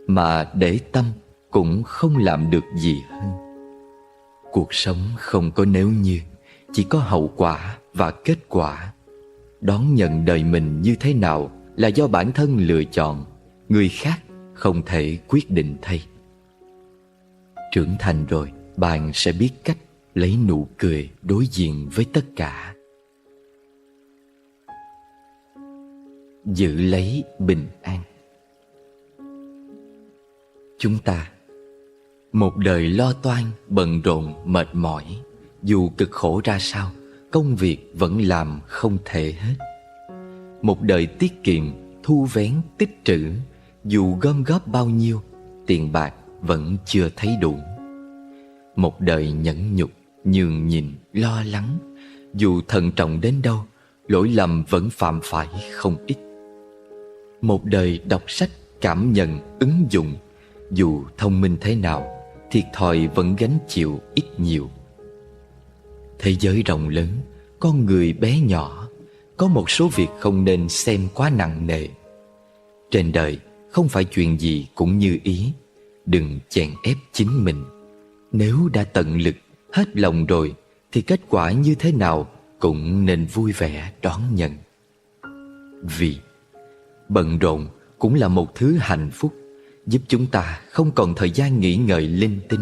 mà để tâm cũng không làm được gì hơn. Cuộc sống không có nếu như, chỉ có hậu quả và kết quả. Đón nhận đời mình như thế nào là do bản thân lựa chọn, người khác không thể quyết định thay. Trưởng thành rồi, bạn sẽ biết cách lấy nụ cười đối diện với tất cả. Giữ lấy bình an. Chúng ta, một đời lo toan, bận rộn, mệt mỏi, dù cực khổ ra sao, công việc vẫn làm không thể hết. Một đời tiết kiệm, thu vén, tích trữ, dù gom góp bao nhiêu, tiền bạc vẫn chưa thấy đủ. Một đời nhẫn nhục, nhường nhịn, lo lắng, dù thận trọng đến đâu, lỗi lầm vẫn phạm phải không ít. Một đời đọc sách, cảm nhận, ứng dụng, dù thông minh thế nào, thiệt thòi vẫn gánh chịu ít nhiều. Thế giới rộng lớn, con người bé nhỏ, có một số việc không nên xem quá nặng nề. Trên đời không phải chuyện gì cũng như ý, đừng chèn ép chính mình. Nếu đã tận lực, hết lòng rồi, thì kết quả như thế nào cũng nên vui vẻ đón nhận. Vì bận rộn cũng là một thứ hạnh phúc, giúp chúng ta không còn thời gian nghĩ ngợi linh tinh.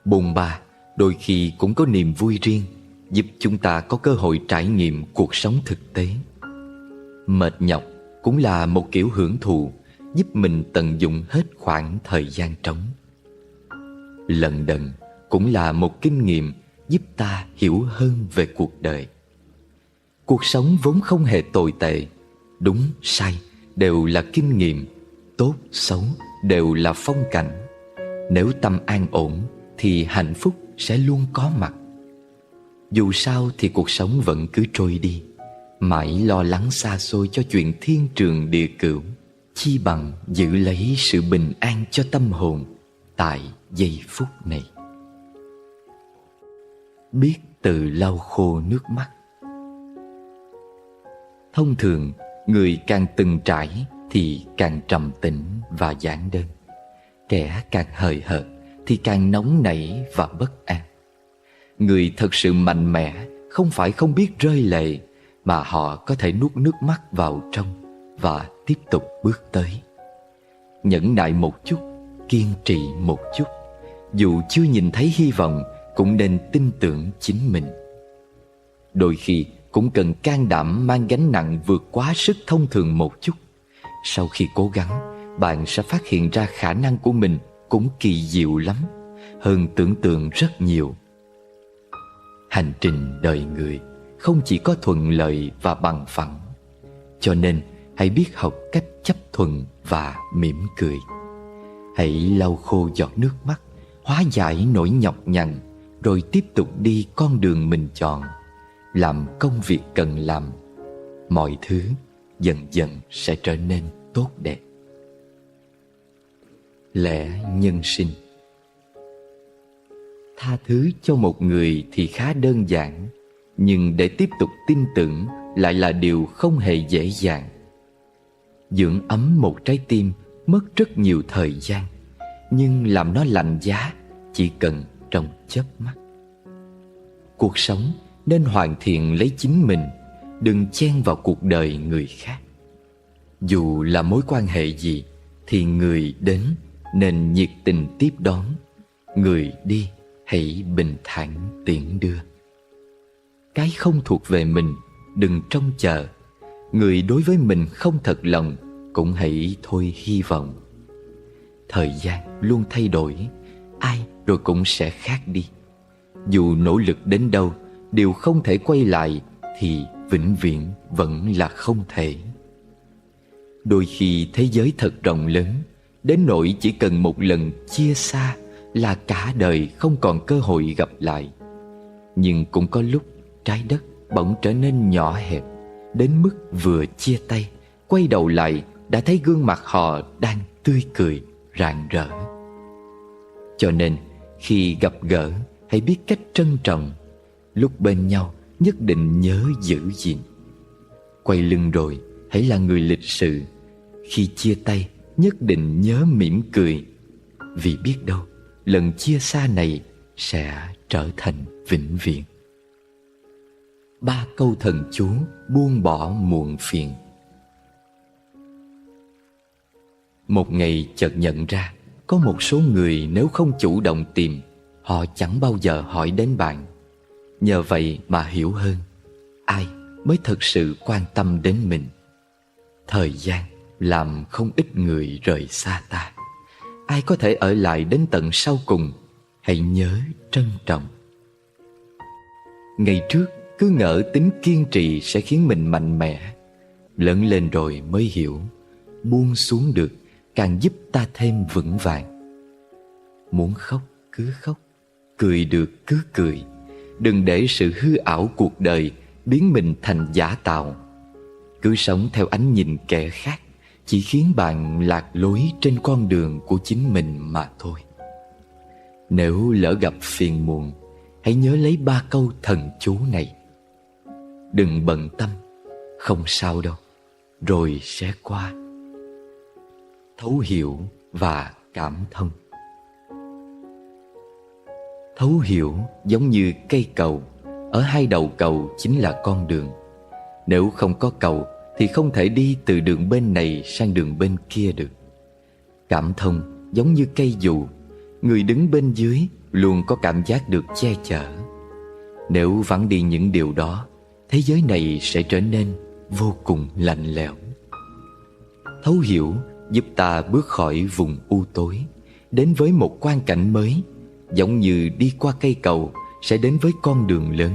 Bôn ba đôi khi cũng có niềm vui riêng, giúp chúng ta có cơ hội trải nghiệm cuộc sống thực tế. Mệt nhọc cũng là một kiểu hưởng thụ, giúp mình tận dụng hết khoảng thời gian trống. Lận đận cũng là một kinh nghiệm, giúp ta hiểu hơn về cuộc đời. Cuộc sống vốn không hề tồi tệ, đúng sai đều là kinh nghiệm, tốt xấu đều là phong cảnh. Nếu tâm an ổn thì hạnh phúc sẽ luôn có mặt. Dù sao thì cuộc sống vẫn cứ trôi đi, mãi lo lắng xa xôi cho chuyện thiên trường địa cửu, chi bằng giữ lấy sự bình an cho tâm hồn tại giây phút này. Biết tự lau khô nước mắt. Thông thường, người càng từng trải thì càng trầm tĩnh và giản đơn. Kẻ càng hời hợt thì càng nóng nảy và bất an. Người thật sự mạnh mẽ không phải không biết rơi lệ, mà họ có thể nuốt nước mắt vào trong và tiếp tục bước tới. Nhẫn nại một chút, kiên trì một chút. Dù chưa nhìn thấy hy vọng, cũng nên tin tưởng chính mình. Đôi khi cũng cần can đảm mang gánh nặng vượt quá sức thông thường một chút. Sau khi cố gắng, bạn sẽ phát hiện ra khả năng của mình cũng kỳ diệu lắm, hơn tưởng tượng rất nhiều. Hành trình đời người không chỉ có thuận lợi và bằng phẳng, cho nên hãy biết học cách chấp thuận và mỉm cười. Hãy lau khô giọt nước mắt, hóa giải nỗi nhọc nhằn, rồi tiếp tục đi con đường mình chọn, làm công việc cần làm. Mọi thứ dần dần sẽ trở nên tốt đẹp. Lẽ nhân sinh. Tha thứ cho một người thì khá đơn giản, nhưng để tiếp tục tin tưởng lại là điều không hề dễ dàng. Dưỡng ấm một trái tim mất rất nhiều thời gian, nhưng làm nó lạnh giá chỉ cần trong chớp mắt. Cuộc sống nên hoàn thiện lấy chính mình, đừng chen vào cuộc đời người khác. Dù là mối quan hệ gì thì người đến nên nhiệt tình tiếp đón, người đi hãy bình thản tiễn đưa. Cái không thuộc về mình đừng trông chờ, người đối với mình không thật lòng cũng hãy thôi hy vọng. Thời gian luôn thay đổi, ai rồi cũng sẽ khác đi. Dù nỗ lực đến đâu, điều không thể quay lại thì vĩnh viễn vẫn là không thể. Đôi khi thế giới thật rộng lớn, đến nỗi chỉ cần một lần chia xa là cả đời không còn cơ hội gặp lại. Nhưng cũng có lúc trái đất bỗng trở nên nhỏ hẹp, đến mức vừa chia tay, quay đầu lại đã thấy gương mặt họ đang tươi cười, rạng rỡ. Cho nên khi gặp gỡ, hãy biết cách trân trọng. Lúc bên nhau nhất định nhớ giữ gìn. Quay lưng rồi, hãy là người lịch sự. Khi chia tay, nhất định nhớ mỉm cười. Vì biết đâu, lần chia xa này sẽ trở thành vĩnh viễn. 3 câu thần chú buông bỏ muộn phiền. Một ngày chợt nhận ra, có một số người nếu không chủ động tìm, họ chẳng bao giờ hỏi đến bạn. Nhờ vậy mà hiểu hơn ai mới thực sự quan tâm đến mình. Thời gian làm không ít người rời xa ta. Ai có thể ở lại đến tận sau cùng, hãy nhớ trân trọng. Ngày trước cứ ngỡ tính kiên trì sẽ khiến mình mạnh mẽ. Lớn lên rồi mới hiểu, buông xuống được càng giúp ta thêm vững vàng. Muốn khóc cứ khóc, cười được cứ cười. Đừng để sự hư ảo cuộc đời biến mình thành giả tạo. Cứ sống theo ánh nhìn kẻ khác chỉ khiến bạn lạc lối trên con đường của chính mình mà thôi. Nếu lỡ gặp phiền muộn, hãy nhớ lấy 3 câu thần chú này. Đừng bận tâm, không sao đâu, rồi sẽ qua. Thấu hiểu và cảm thông. Thấu hiểu giống như cây cầu, ở hai đầu cầu chính là con đường. Nếu không có cầu thì không thể đi từ đường bên này sang đường bên kia được. Cảm thông giống như cây dù, người đứng bên dưới luôn có cảm giác được che chở. Nếu vắng đi những điều đó, thế giới này sẽ trở nên vô cùng lạnh lẽo. Thấu hiểu giúp ta bước khỏi vùng u tối, đến với một quang cảnh mới. Giống như đi qua cây cầu sẽ đến với con đường lớn.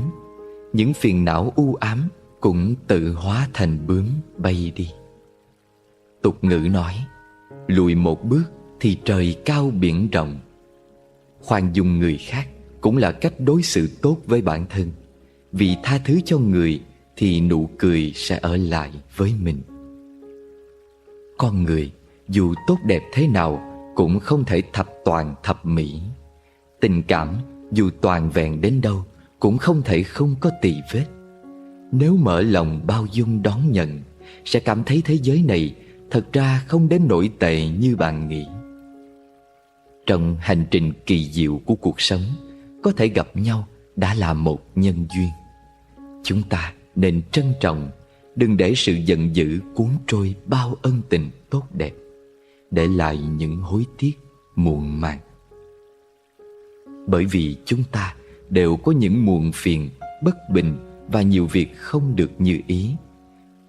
Những phiền não u ám cũng tự hóa thành bướm bay đi. Tục ngữ nói, lùi một bước thì trời cao biển rộng. Khoan dung người khác cũng là cách đối xử tốt với bản thân. Vì tha thứ cho người thì nụ cười sẽ ở lại với mình. Con người dù tốt đẹp thế nào cũng không thể thập toàn thập mỹ. Tình cảm dù toàn vẹn đến đâu cũng không thể không có tì vết. Nếu mở lòng bao dung đón nhận, sẽ cảm thấy thế giới này thật ra không đến nỗi tệ như bạn nghĩ. Trong hành trình kỳ diệu của cuộc sống, có thể gặp nhau đã là một nhân duyên. Chúng ta nên trân trọng, đừng để sự giận dữ cuốn trôi bao ân tình tốt đẹp, để lại những hối tiếc muộn màng. Bởi vì chúng ta đều có những muộn phiền, bất bình và nhiều việc không được như ý,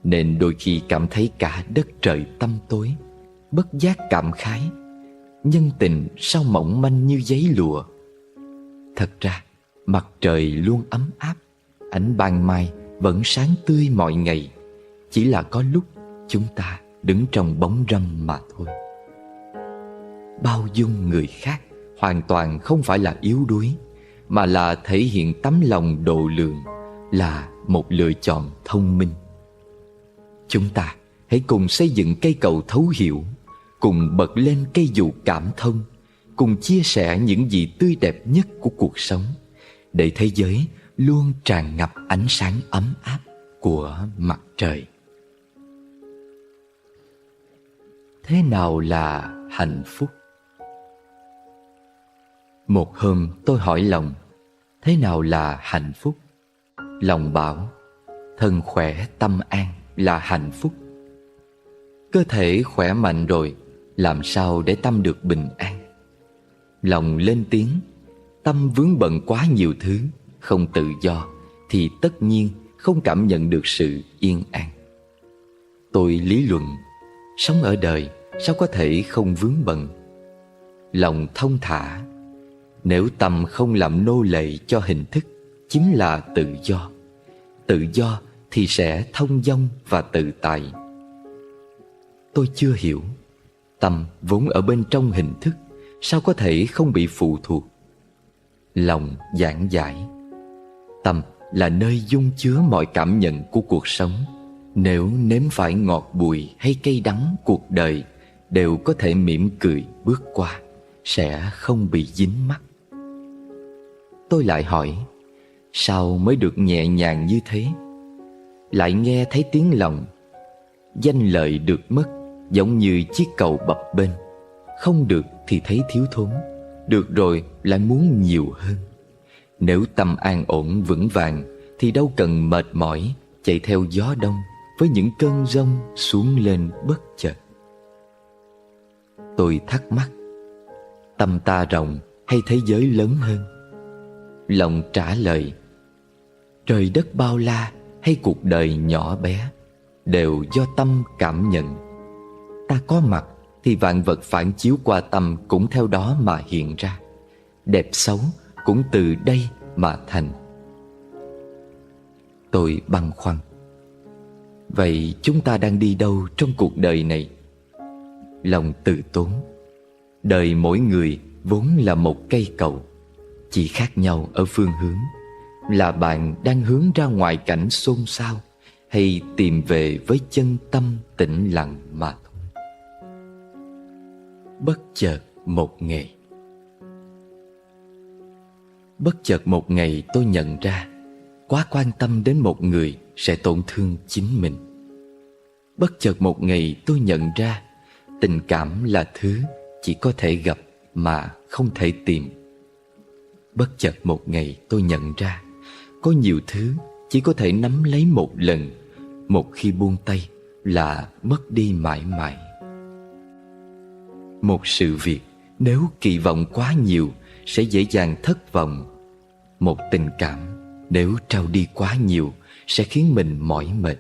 nên đôi khi cảm thấy cả đất trời tăm tối, bất giác cảm khái, nhân tình sao mỏng manh như giấy lụa. Thật ra mặt trời luôn ấm áp, ánh ban mai vẫn sáng tươi mọi ngày. Chỉ là có lúc chúng ta đứng trong bóng râm mà thôi. Bao dung người khác hoàn toàn không phải là yếu đuối, mà là thể hiện tấm lòng độ lượng, là một lựa chọn thông minh. Chúng ta hãy cùng xây dựng cây cầu thấu hiểu, cùng bật lên cây dù cảm thông, cùng chia sẻ những gì tươi đẹp nhất của cuộc sống, để thế giới luôn tràn ngập ánh sáng ấm áp của mặt trời. Thế nào là hạnh phúc? Một hôm tôi hỏi lòng, thế nào là hạnh phúc? Lòng bảo, thân khỏe tâm an là hạnh phúc. Cơ thể khỏe mạnh rồi, làm sao để tâm được bình an? Lòng lên tiếng, tâm vướng bận quá nhiều thứ, không tự do, thì tất nhiên không cảm nhận được sự yên an. Tôi lý luận, sống ở đời sao có thể không vướng bận? Lòng thông thả, nếu tâm không làm nô lệ cho hình thức, chính là tự do. Tự do thì sẽ thông dong và tự tại. Tôi chưa hiểu, tâm vốn ở bên trong hình thức, sao có thể không bị phụ thuộc? Lòng giảng giải, tâm là nơi dung chứa mọi cảm nhận của cuộc sống. Nếu nếm phải ngọt bùi hay cay đắng cuộc đời đều có thể mỉm cười bước qua, sẽ không bị dính mắc. Tôi lại hỏi, sao mới được nhẹ nhàng như thế? Lại nghe thấy tiếng lòng. Danh lợi được mất giống như chiếc cầu bập bênh, không được thì thấy thiếu thốn, được rồi lại muốn nhiều hơn. Nếu tâm an ổn vững vàng thì đâu cần mệt mỏi chạy theo gió đông với những cơn giông xuống lên bất chợt. Tôi thắc mắc, tâm ta rộng hay thế giới lớn hơn? Lòng trả lời, trời đất bao la hay cuộc đời nhỏ bé đều do tâm cảm nhận. Ta có mặt thì vạn vật phản chiếu qua tâm cũng theo đó mà hiện ra. Đẹp xấu cũng từ đây mà thành. Tôi băn khoăn, vậy chúng ta đang đi đâu trong cuộc đời này? Lòng từ tốn, đời mỗi người vốn là một cây cầu, chỉ khác nhau ở phương hướng. Là bạn đang hướng ra ngoài cảnh xôn xao, hay tìm về với chân tâm tĩnh lặng mà thôi. Bất chợt một ngày. Bất chợt một ngày tôi nhận ra, quá quan tâm đến một người sẽ tổn thương chính mình. Bất chợt một ngày tôi nhận ra, tình cảm là thứ chỉ có thể gặp mà không thể tìm. Bất chợt một ngày tôi nhận ra, có nhiều thứ chỉ có thể nắm lấy một lần, một khi buông tay là mất đi mãi mãi. Một sự việc nếu kỳ vọng quá nhiều sẽ dễ dàng thất vọng. Một tình cảm nếu trao đi quá nhiều sẽ khiến mình mỏi mệt.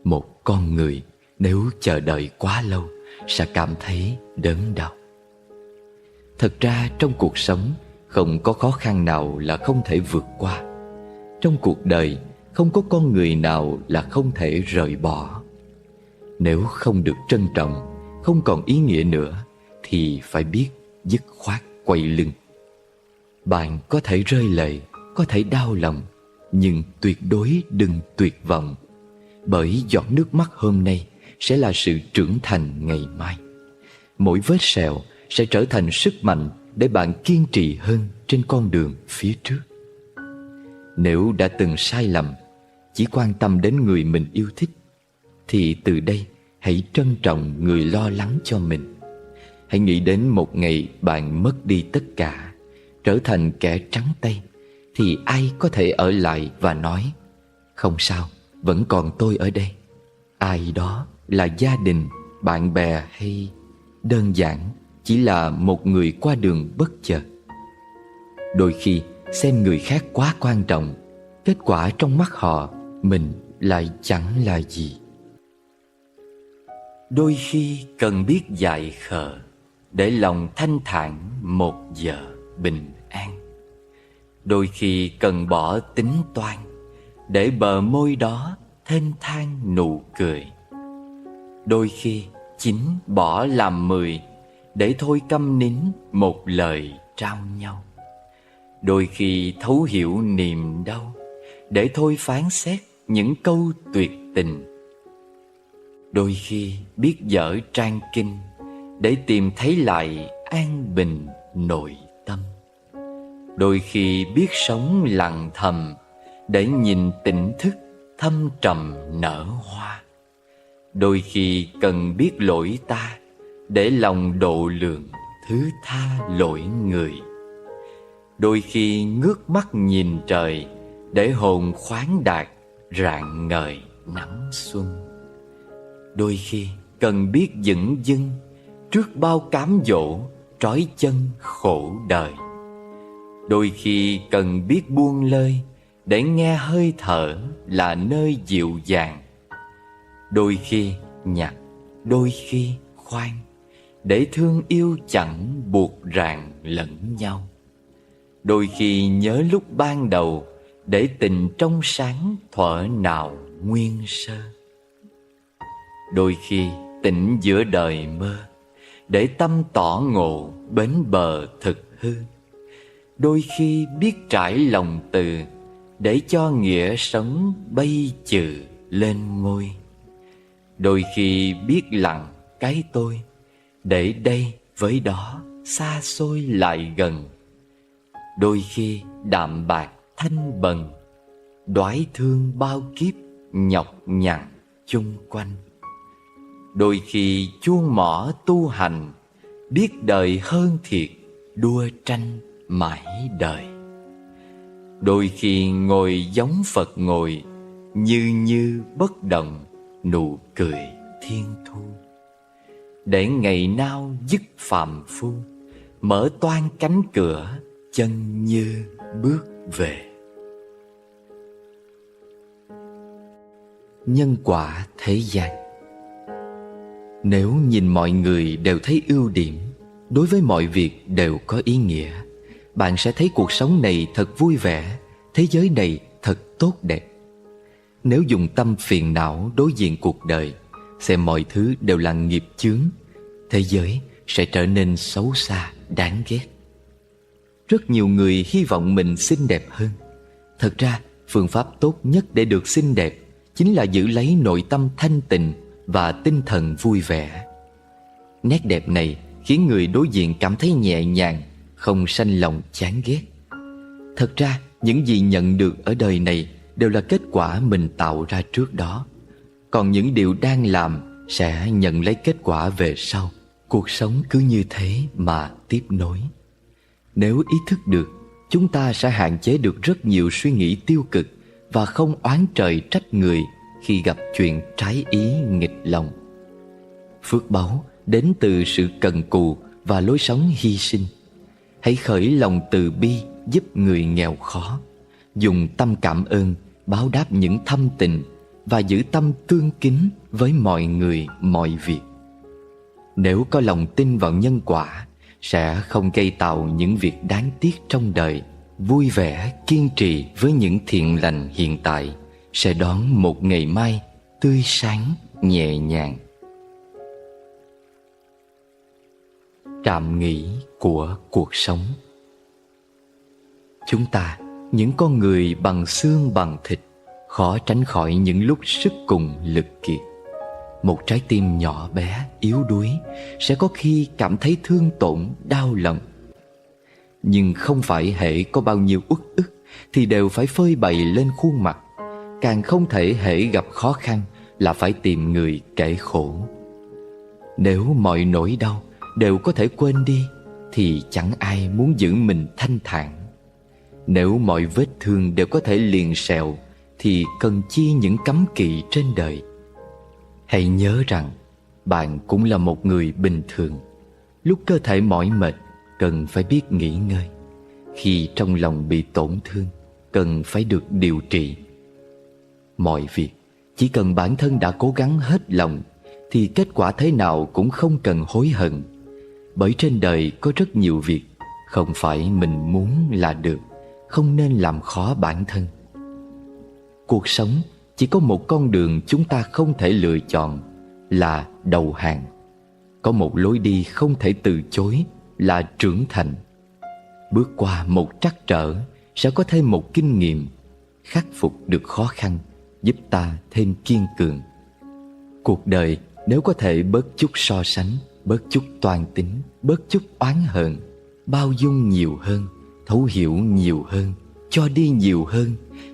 Một con người nếu chờ đợi quá lâu sẽ cảm thấy đớn đau. Thật ra trong cuộc sống không có khó khăn nào là không thể vượt qua. Trong cuộc đời không có con người nào là không thể rời bỏ. Nếu không được trân trọng, không còn ý nghĩa nữa, thì phải biết dứt khoát quay lưng. Bạn có thể rơi lệ, có thể đau lòng, nhưng tuyệt đối đừng tuyệt vọng. Bởi giọt nước mắt hôm nay sẽ là sự trưởng thành ngày mai. Mỗi vết sẹo sẽ trở thành sức mạnh để bạn kiên trì hơn trên con đường phía trước. Nếu đã từng sai lầm, chỉ quan tâm đến người mình yêu thích, thì từ đây hãy trân trọng người lo lắng cho mình. Hãy nghĩ đến một ngày bạn mất đi tất cả, trở thành kẻ trắng tay, thì ai có thể ở lại và nói, không sao, vẫn còn tôi ở đây. Ai đó là gia đình, bạn bè hay đơn giản chỉ là một người qua đường bất chợt. Đôi khi xem người khác quá quan trọng, kết quả trong mắt họ mình lại chẳng là gì. Đôi khi cần biết dại khờ để lòng thanh thản một giờ bình an. Đôi khi cần bỏ tính toan để bờ môi đó thênh thang nụ cười. Đôi khi chín bỏ làm 10 để thôi câm nín một lời trao nhau. Đôi khi thấu hiểu niềm đau để thôi phán xét những câu tuyệt tình. Đôi khi biết dở trang kinh để tìm thấy lại an bình nội tâm. Đôi khi biết sống lặng thầm để nhìn tỉnh thức thâm trầm nở hoa. Đôi khi cần biết lỗi ta để lòng độ lượng thứ tha lỗi người. Đôi khi ngước mắt nhìn trời để hồn khoáng đạt rạng ngời nắng xuân. Đôi khi cần biết dửng dưng trước bao cám dỗ trói chân khổ đời. Đôi khi cần biết buông lơi để nghe hơi thở là nơi dịu dàng. Đôi khi nhặt, đôi khi khoan để thương yêu chẳng buộc ràng lẫn nhau. Đôi khi nhớ lúc ban đầu để tình trong sáng thuở nào nguyên sơ. Đôi khi tỉnh giữa đời mơ để tâm tỏ ngộ bến bờ thực hư. Đôi khi biết trải lòng từ để cho nghĩa sống bay chừ lên ngôi. Đôi khi biết lặng cái tôi, để đây với đó xa xôi lại gần. Đôi khi đạm bạc thanh bần, đoái thương bao kiếp nhọc nhằn chung quanh. Đôi khi chuông mỏ tu hành, biết đời hơn thiệt, đua tranh mãi đời. Đôi khi ngồi giống Phật ngồi, như bất động, nụ cười thiên thu. Để ngày nào dứt phàm phu, mở toang cánh cửa, chân như bước về. Nhân quả thế gian. Nếu nhìn mọi người đều thấy ưu điểm, đối với mọi việc đều có ý nghĩa, bạn sẽ thấy cuộc sống này thật vui vẻ, thế giới này thật tốt đẹp. Nếu dùng tâm phiền não đối diện cuộc đời, xem mọi thứ đều là nghiệp chướng, thế giới sẽ trở nên xấu xa, đáng ghét. Rất nhiều người hy vọng mình xinh đẹp hơn. Thật ra, phương pháp tốt nhất để được xinh đẹp chính là giữ lấy nội tâm thanh tịnh và tinh thần vui vẻ. Nét đẹp này khiến người đối diện cảm thấy nhẹ nhàng, không sanh lòng chán ghét. Thật ra, những gì nhận được ở đời này đều là kết quả mình tạo ra trước đó. Còn những điều đang làm sẽ nhận lấy kết quả về sau. Cuộc sống cứ như thế mà tiếp nối. Nếu ý thức được, chúng ta sẽ hạn chế được rất nhiều suy nghĩ tiêu cực và không oán trời trách người khi gặp chuyện trái ý nghịch lòng. Phước báu đến từ sự cần cù và lối sống hy sinh. Hãy khởi lòng từ bi giúp người nghèo khó, dùng tâm cảm ơn báo đáp những thâm tình và giữ tâm tương kính với mọi người mọi việc. Nếu có lòng tin vào nhân quả, sẽ không gây tạo những việc đáng tiếc trong đời. Vui vẻ, kiên trì với những thiện lành hiện tại, sẽ đón một ngày mai tươi sáng, nhẹ nhàng. Trạm nghỉ của cuộc sống. Chúng ta, những con người bằng xương bằng thịt, khó tránh khỏi những lúc sức cùng lực kiệt. Một trái tim nhỏ bé, yếu đuối sẽ có khi cảm thấy thương tổn, đau lòng. Nhưng không phải hễ có bao nhiêu uất ức thì đều phải phơi bày lên khuôn mặt. Càng không thể hễ gặp khó khăn là phải tìm người kể khổ. Nếu mọi nỗi đau đều có thể quên đi thì chẳng ai muốn giữ mình thanh thản. Nếu mọi vết thương đều có thể liền sẹo thì cần chi những cấm kỵ trên đời. Hãy nhớ rằng bạn cũng là một người bình thường. Lúc cơ thể mỏi mệt, cần phải biết nghỉ ngơi. Khi trong lòng bị tổn thương, cần phải được điều trị. Mọi việc, chỉ cần bản thân đã cố gắng hết lòng thì kết quả thế nào cũng không cần hối hận. Bởi trên đời có rất nhiều việc không phải mình muốn là được, không nên làm khó bản thân. Cuộc sống chỉ có một con đường chúng ta không thể lựa chọn là đầu hàng. Có một lối đi không thể từ chối là trưởng thành. Bước qua một trắc trở sẽ có thêm một kinh nghiệm. Khắc phục được khó khăn giúp ta thêm kiên cường. Cuộc đời nếu có thể bớt chút so sánh, bớt chút toan tính, bớt chút oán hờn, bao dung nhiều hơn, thấu hiểu nhiều hơn, cho đi nhiều hơn,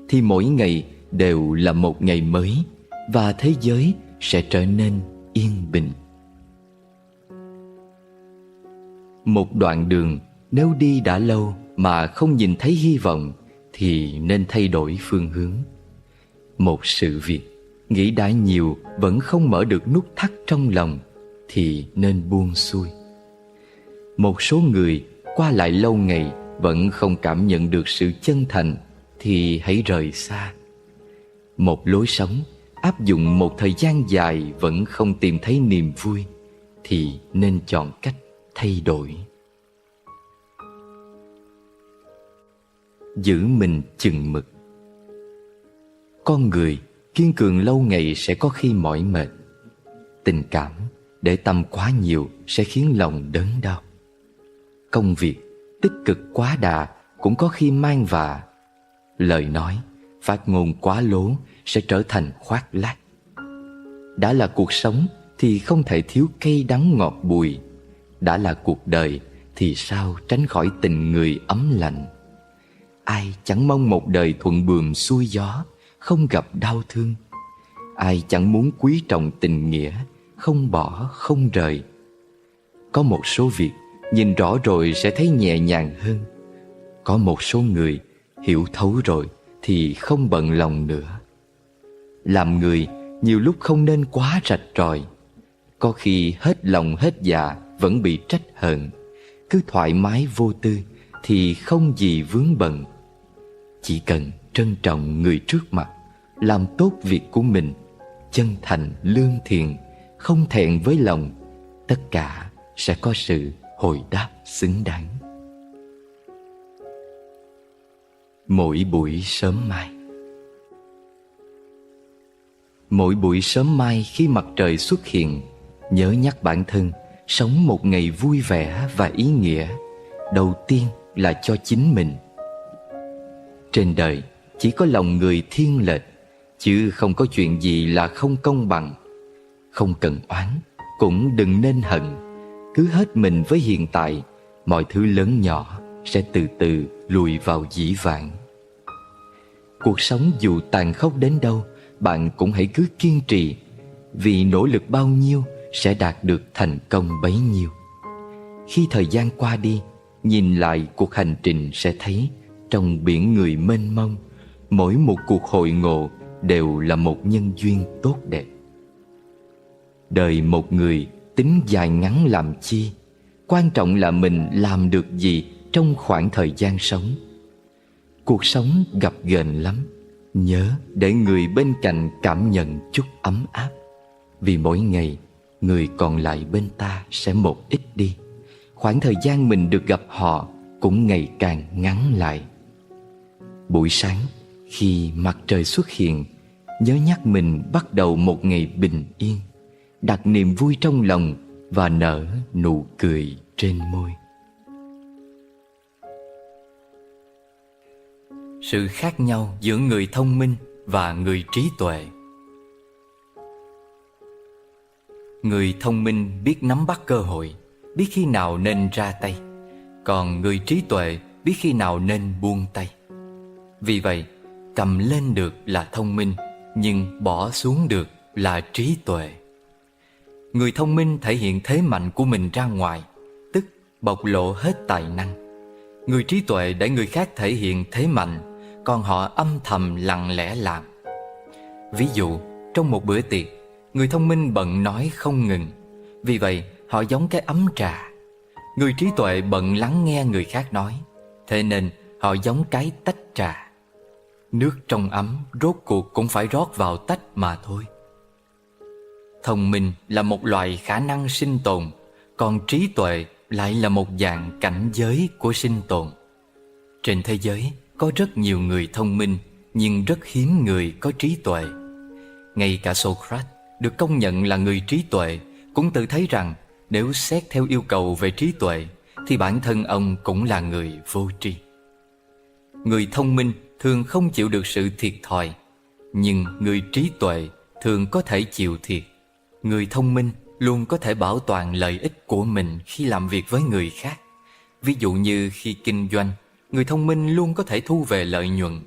thì mỗi ngày đều là một ngày mới và thế giới sẽ trở nên yên bình. Một đoạn đường nếu đi đã lâu mà không nhìn thấy hy vọng thì nên thay đổi phương hướng. Một sự việc nghĩ đã nhiều vẫn không mở được nút thắt trong lòng thì nên buông xuôi. Một số người qua lại lâu ngày vẫn không cảm nhận được sự chân thành thì hãy rời xa. Một lối sống áp dụng một thời gian dài vẫn không tìm thấy niềm vui thì nên chọn cách thay đổi. Giữ mình chừng mực. Con người kiên cường lâu ngày sẽ có khi mỏi mệt. Tình cảm để tâm quá nhiều sẽ khiến lòng đớn đau. Công việc tích cực quá đà cũng có khi mang vạ. Lời nói Phát ngôn quá lố sẽ trở thành khoác lác. Đã là cuộc sống thì không thể thiếu cay đắng ngọt bùi. Đã là cuộc đời thì sao tránh khỏi tình người ấm lạnh. Ai chẳng mong một đời thuận buồm xuôi gió, không gặp đau thương. Ai chẳng muốn quý trọng tình nghĩa, không bỏ không rời. Có một số việc nhìn rõ rồi sẽ thấy nhẹ nhàng hơn. Có một số người hiểu thấu rồi thì không bận lòng nữa. Làm người nhiều lúc không nên quá rạch ròi. Có khi hết lòng hết dạ vẫn bị trách hờn. Cứ thoải mái vô tư thì không gì vướng bận. Chỉ cần trân trọng người trước mặt, làm tốt việc của mình, chân thành lương thiện, không thẹn với lòng, tất cả sẽ có sự hồi đáp xứng đáng. Mỗi buổi sớm mai. Mỗi buổi sớm mai khi mặt trời xuất hiện, nhớ nhắc bản thân sống một ngày vui vẻ và ý nghĩa. Đầu tiên là cho chính mình. Trên đời chỉ có lòng người thiên lệch, chứ không có chuyện gì là không công bằng. Không cần oán, cũng đừng nên hận. Cứ hết mình với hiện tại, mọi thứ lớn nhỏ sẽ từ từ lùi vào dĩ vãng. Cuộc sống dù tàn khốc đến đâu, bạn cũng hãy cứ kiên trì. Vì nỗ lực bao nhiêu sẽ đạt được thành công bấy nhiêu. Khi thời gian qua đi, nhìn lại cuộc hành trình sẽ thấy trong biển người mênh mông, mỗi một cuộc hội ngộ đều là một nhân duyên tốt đẹp. Đời một người tính dài ngắn làm chi, quan trọng là mình làm được gì trong khoảng thời gian sống. Cuộc sống gập ghềnh lắm, nhớ để người bên cạnh cảm nhận chút ấm áp. Vì mỗi ngày, người còn lại bên ta sẽ một ít đi. Khoảng thời gian mình được gặp họ cũng ngày càng ngắn lại. Buổi sáng, khi mặt trời xuất hiện, nhớ nhắc mình bắt đầu một ngày bình yên, đặt niềm vui trong lòng và nở nụ cười trên môi. Sự khác nhau giữa người thông minh và người trí tuệ. Người thông minh biết nắm bắt cơ hội, biết khi nào nên ra tay. Còn người trí tuệ biết khi nào nên buông tay. Vì vậy, cầm lên được là thông minh, nhưng bỏ xuống được là trí tuệ. Người thông minh thể hiện thế mạnh của mình ra ngoài, tức bộc lộ hết tài năng. Người trí tuệ để người khác thể hiện thế mạnh, còn họ âm thầm lặng lẽ làm. Ví dụ, trong một bữa tiệc, người thông minh bận nói không ngừng. Vì vậy, họ giống cái ấm trà. Người trí tuệ bận lắng nghe người khác nói. Thế nên, họ giống cái tách trà. Nước trong ấm rốt cuộc cũng phải rót vào tách mà thôi. Thông minh là một loại khả năng sinh tồn, còn trí tuệ lại là một dạng cảnh giới của sinh tồn. Trên thế giới có rất nhiều người thông minh, nhưng rất hiếm người có trí tuệ. Ngay cả Socrates được công nhận là người trí tuệ cũng tự thấy rằng nếu xét theo yêu cầu về trí tuệ thì bản thân ông cũng là người vô tri. Người thông minh thường không chịu được sự thiệt thòi, nhưng người trí tuệ thường có thể chịu thiệt. Người thông minh luôn có thể bảo toàn lợi ích của mình khi làm việc với người khác. Ví dụ như khi kinh doanh, người thông minh luôn có thể thu về lợi nhuận.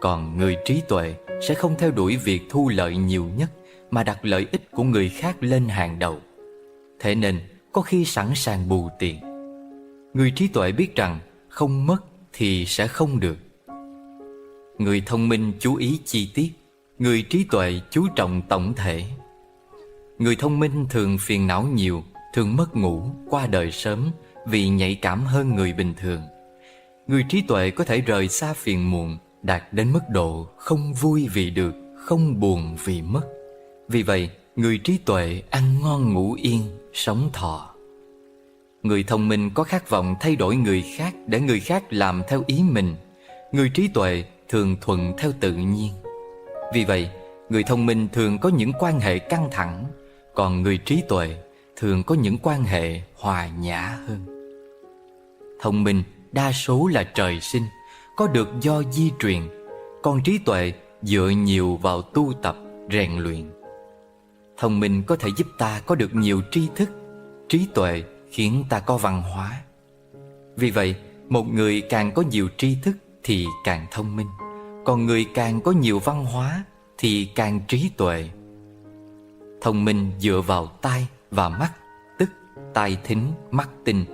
Còn người trí tuệ sẽ không theo đuổi việc thu lợi nhiều nhất, mà đặt lợi ích của người khác lên hàng đầu. Thế nên có khi sẵn sàng bù tiền. Người trí tuệ biết rằng không mất thì sẽ không được. Người thông minh chú ý chi tiết, người trí tuệ chú trọng tổng thể. Người thông minh thường phiền não nhiều, thường mất ngủ, qua đời sớm vì nhạy cảm hơn người bình thường. Người trí tuệ có thể rời xa phiền muộn, đạt đến mức độ không vui vì được, không buồn vì mất. Vì vậy, người trí tuệ ăn ngon ngủ yên, sống thọ. Người thông minh có khát vọng thay đổi người khác để người khác làm theo ý mình. Người trí tuệ thường thuận theo tự nhiên. Vì vậy, người thông minh thường có những quan hệ căng thẳng, còn người trí tuệ thường có những quan hệ hòa nhã hơn. Thông minh đa số là trời sinh, có được do di truyền. Còn trí tuệ dựa nhiều vào tu tập, rèn luyện. Thông minh có thể giúp ta có được nhiều tri thức, trí tuệ khiến ta có văn hóa. Vì vậy, một người càng có nhiều tri thức thì càng thông minh, còn người càng có nhiều văn hóa thì càng trí tuệ. Thông minh dựa vào tai và mắt, tức tai thính, mắt tinh.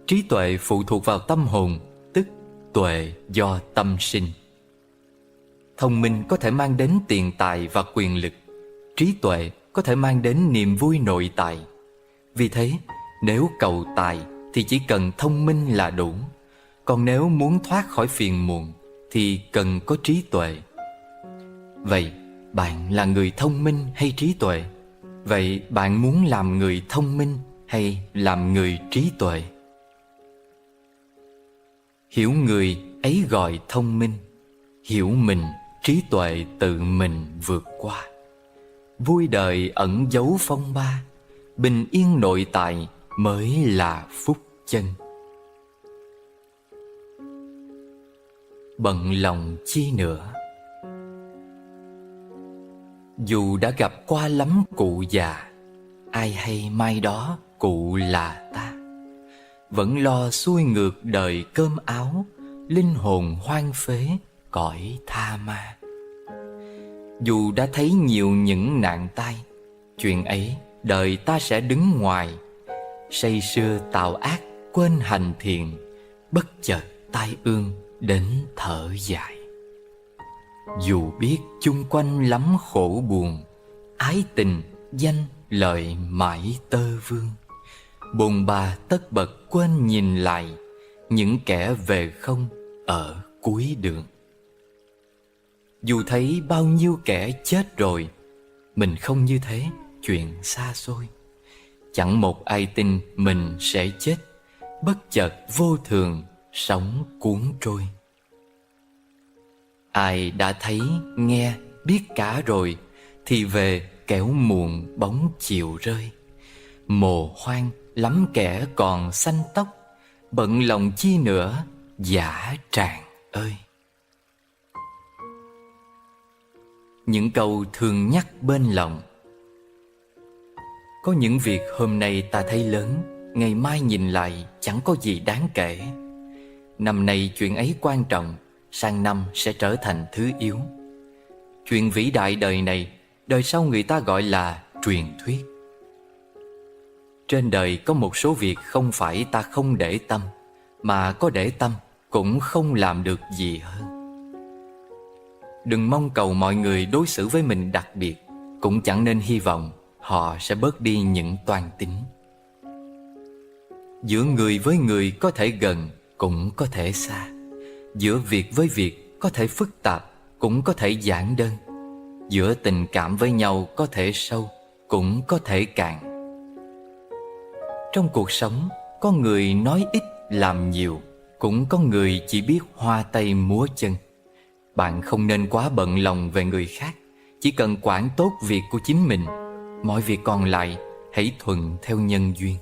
Trí tuệ phụ thuộc vào tâm hồn, tức tuệ do tâm sinh. Thông minh có thể mang đến tiền tài và quyền lực, trí tuệ có thể mang đến niềm vui nội tại. Vì thế, nếu cầu tài thì chỉ cần thông minh là đủ. Còn nếu muốn thoát khỏi phiền muộn thì cần có trí tuệ. Vậy, bạn là người thông minh hay trí tuệ? Vậy bạn muốn làm người thông minh hay làm người trí tuệ? Hiểu người ấy gọi thông minh, hiểu mình, trí tuệ tự mình vượt qua. Vui đời ẩn giấu phong ba, bình yên nội tại mới là phúc chân. Bận lòng chi nữa. Dù đã gặp qua lắm cụ già, ai hay mai đó cụ là ta. Vẫn lo xuôi ngược đời cơm áo, linh hồn hoang phế cõi tha ma. Dù đã thấy nhiều những nạn tai, chuyện ấy đời ta sẽ đứng ngoài. Say sưa tạo ác quên hành thiện, bất chợt tai ương đến thở dài. Dù biết chung quanh lắm khổ buồn, ái tình danh lợi mãi tơ vương. Bồn bà tất bật quên nhìn lại, những kẻ về không ở cuối đường. Dù thấy bao nhiêu kẻ chết rồi, mình không như thế, chuyện xa xôi. Chẳng một ai tin mình sẽ chết, bất chợt vô thường, sống cuốn trôi. Ai đã thấy, nghe, biết cả rồi, thì về kẻo muộn bóng chiều rơi. Mồ hoang lắm kẻ còn xanh tóc, bận lòng chi nữa, dã tràng ơi. Những câu thường nhắc bên lòng. Có những việc hôm nay ta thấy lớn, ngày mai nhìn lại chẳng có gì đáng kể. Năm nay chuyện ấy quan trọng, sang năm sẽ trở thành thứ yếu. Chuyện vĩ đại đời này, đời sau người ta gọi là truyền thuyết. Trên đời có một số việc không phải ta không để tâm, mà có để tâm cũng không làm được gì hơn. Đừng mong cầu mọi người đối xử với mình đặc biệt, cũng chẳng nên hy vọng họ sẽ bớt đi những toan tính. Giữa người với người có thể gần, cũng có thể xa. Giữa việc với việc có thể phức tạp, cũng có thể giản đơn. Giữa tình cảm với nhau có thể sâu, cũng có thể cạn. Trong cuộc sống, có người nói ít làm nhiều, cũng có người chỉ biết hoa tay múa chân. Bạn không nên quá bận lòng về người khác, chỉ cần quản tốt việc của chính mình. Mọi việc còn lại hãy thuận theo nhân duyên.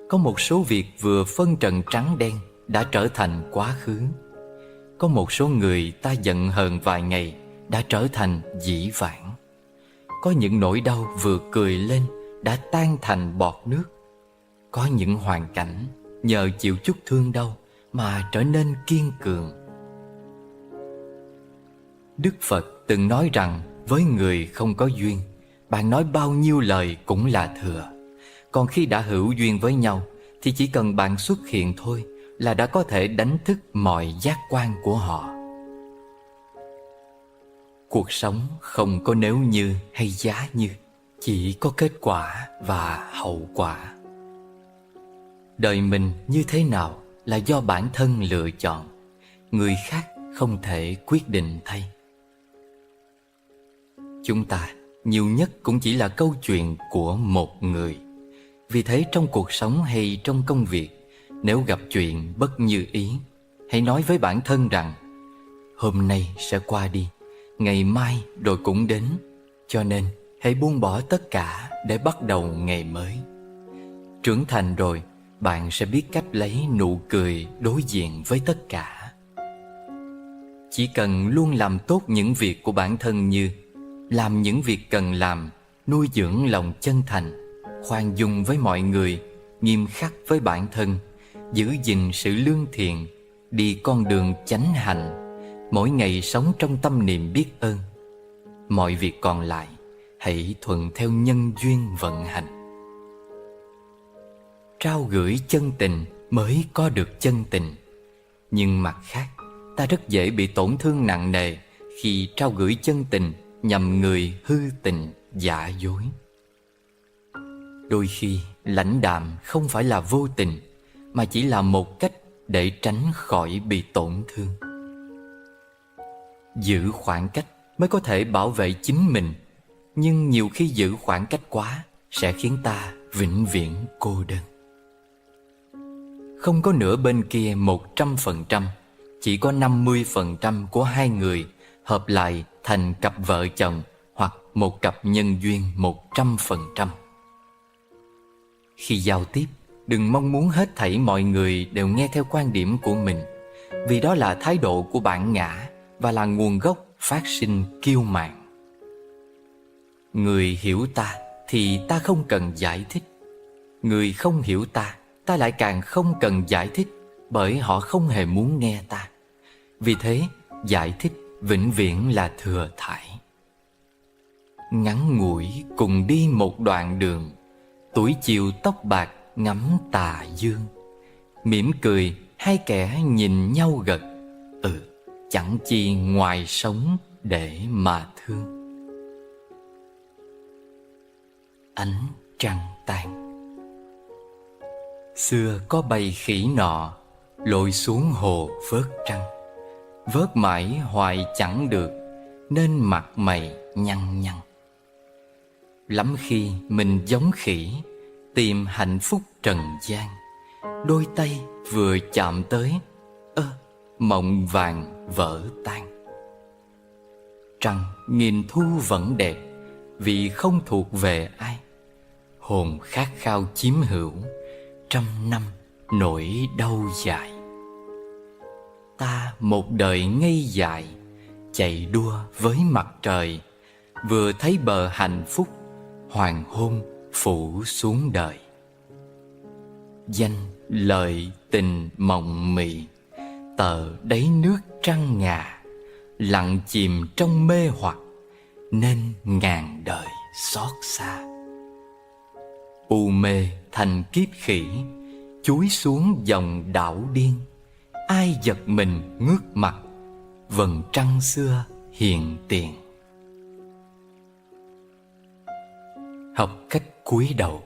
Có một số việc vừa phân trần trắng đen đã trở thành quá khứ. Có một số người ta giận hờn vài ngày đã trở thành dĩ vãng. Có những nỗi đau vừa cười lên đã tan thành bọt nước. Có những hoàn cảnh nhờ chịu chút thương đau mà trở nên kiên cường. Đức Phật từng nói rằng với người không có duyên, bạn nói bao nhiêu lời cũng là thừa. Còn khi đã hữu duyên với nhau thì chỉ cần bạn xuất hiện thôi là đã có thể đánh thức mọi giác quan của họ. Cuộc sống không có nếu như hay giá như, chỉ có kết quả và hậu quả. Đời mình như thế nào là do bản thân lựa chọn, người khác không thể quyết định thay. Chúng ta nhiều nhất cũng chỉ là câu chuyện của một người. Vì thế trong cuộc sống hay trong công việc, nếu gặp chuyện bất như ý, hãy nói với bản thân rằng hôm nay sẽ qua đi, ngày mai rồi cũng đến. Cho nên hãy buông bỏ tất cả để bắt đầu ngày mới. Trưởng thành rồi, bạn sẽ biết cách lấy nụ cười đối diện với tất cả. Chỉ cần luôn làm tốt những việc của bản thân, như làm những việc cần làm, nuôi dưỡng lòng chân thành, khoan dung với mọi người, nghiêm khắc với bản thân, giữ gìn sự lương thiện, đi con đường chánh hạnh, mỗi ngày sống trong tâm niệm biết ơn. Mọi việc còn lại hãy thuận theo nhân duyên vận hành. Trao gửi chân tình mới có được chân tình. Nhưng mặt khác, ta rất dễ bị tổn thương nặng nề khi trao gửi chân tình nhằm người hư tình giả dối. Đôi khi lãnh đạm không phải là vô tình, mà chỉ là một cách để tránh khỏi bị tổn thương. Giữ khoảng cách mới có thể bảo vệ chính mình, nhưng nhiều khi giữ khoảng cách quá sẽ khiến ta vĩnh viễn cô đơn. Không có nửa bên kia 100%, chỉ có 50% của hai người hợp lại thành cặp vợ chồng hoặc một cặp nhân duyên 100%. Khi giao tiếp, đừng mong muốn hết thảy mọi người đều nghe theo quan điểm của mình, vì đó là thái độ của bản ngã và là nguồn gốc phát sinh kiêu mạn. Người hiểu ta thì ta không cần giải thích. Người không hiểu ta, ta lại càng không cần giải thích, bởi họ không hề muốn nghe ta. Vì thế, giải thích vĩnh viễn là thừa thãi. Ngắn ngủi cùng đi một đoạn đường, tuổi chiều tóc bạc ngắm tà dương. Mỉm cười hai kẻ nhìn nhau gật, chẳng chi ngoài sống để mà thương. Ánh trăng tan. Xưa có bầy khỉ nọ lội xuống hồ vớt trăng, vớt mãi hoài chẳng được, nên mặt mày nhăn nhăn. Lắm khi mình giống khỉ, tìm hạnh phúc trần gian, đôi tay vừa chạm tới, mộng vàng vỡ tan. Trăng nghìn thu vẫn đẹp, vì không thuộc về ai. Hồn khát khao chiếm hữu, trăm năm nỗi đau dài. Ta một đời ngây dại, chạy đua với mặt trời, vừa thấy bờ hạnh phúc, hoàng hôn phủ xuống đời. Danh lợi tình mộng mị, tờ đáy nước trăng ngà, lặng chìm trong mê hoặc, nên ngàn đời xót xa. U mê thành kiếp khỉ, chúi xuống dòng đảo điên. Ai giật mình ngước mặt, vầng trăng xưa hiện tiền. Học cách cúi đầu.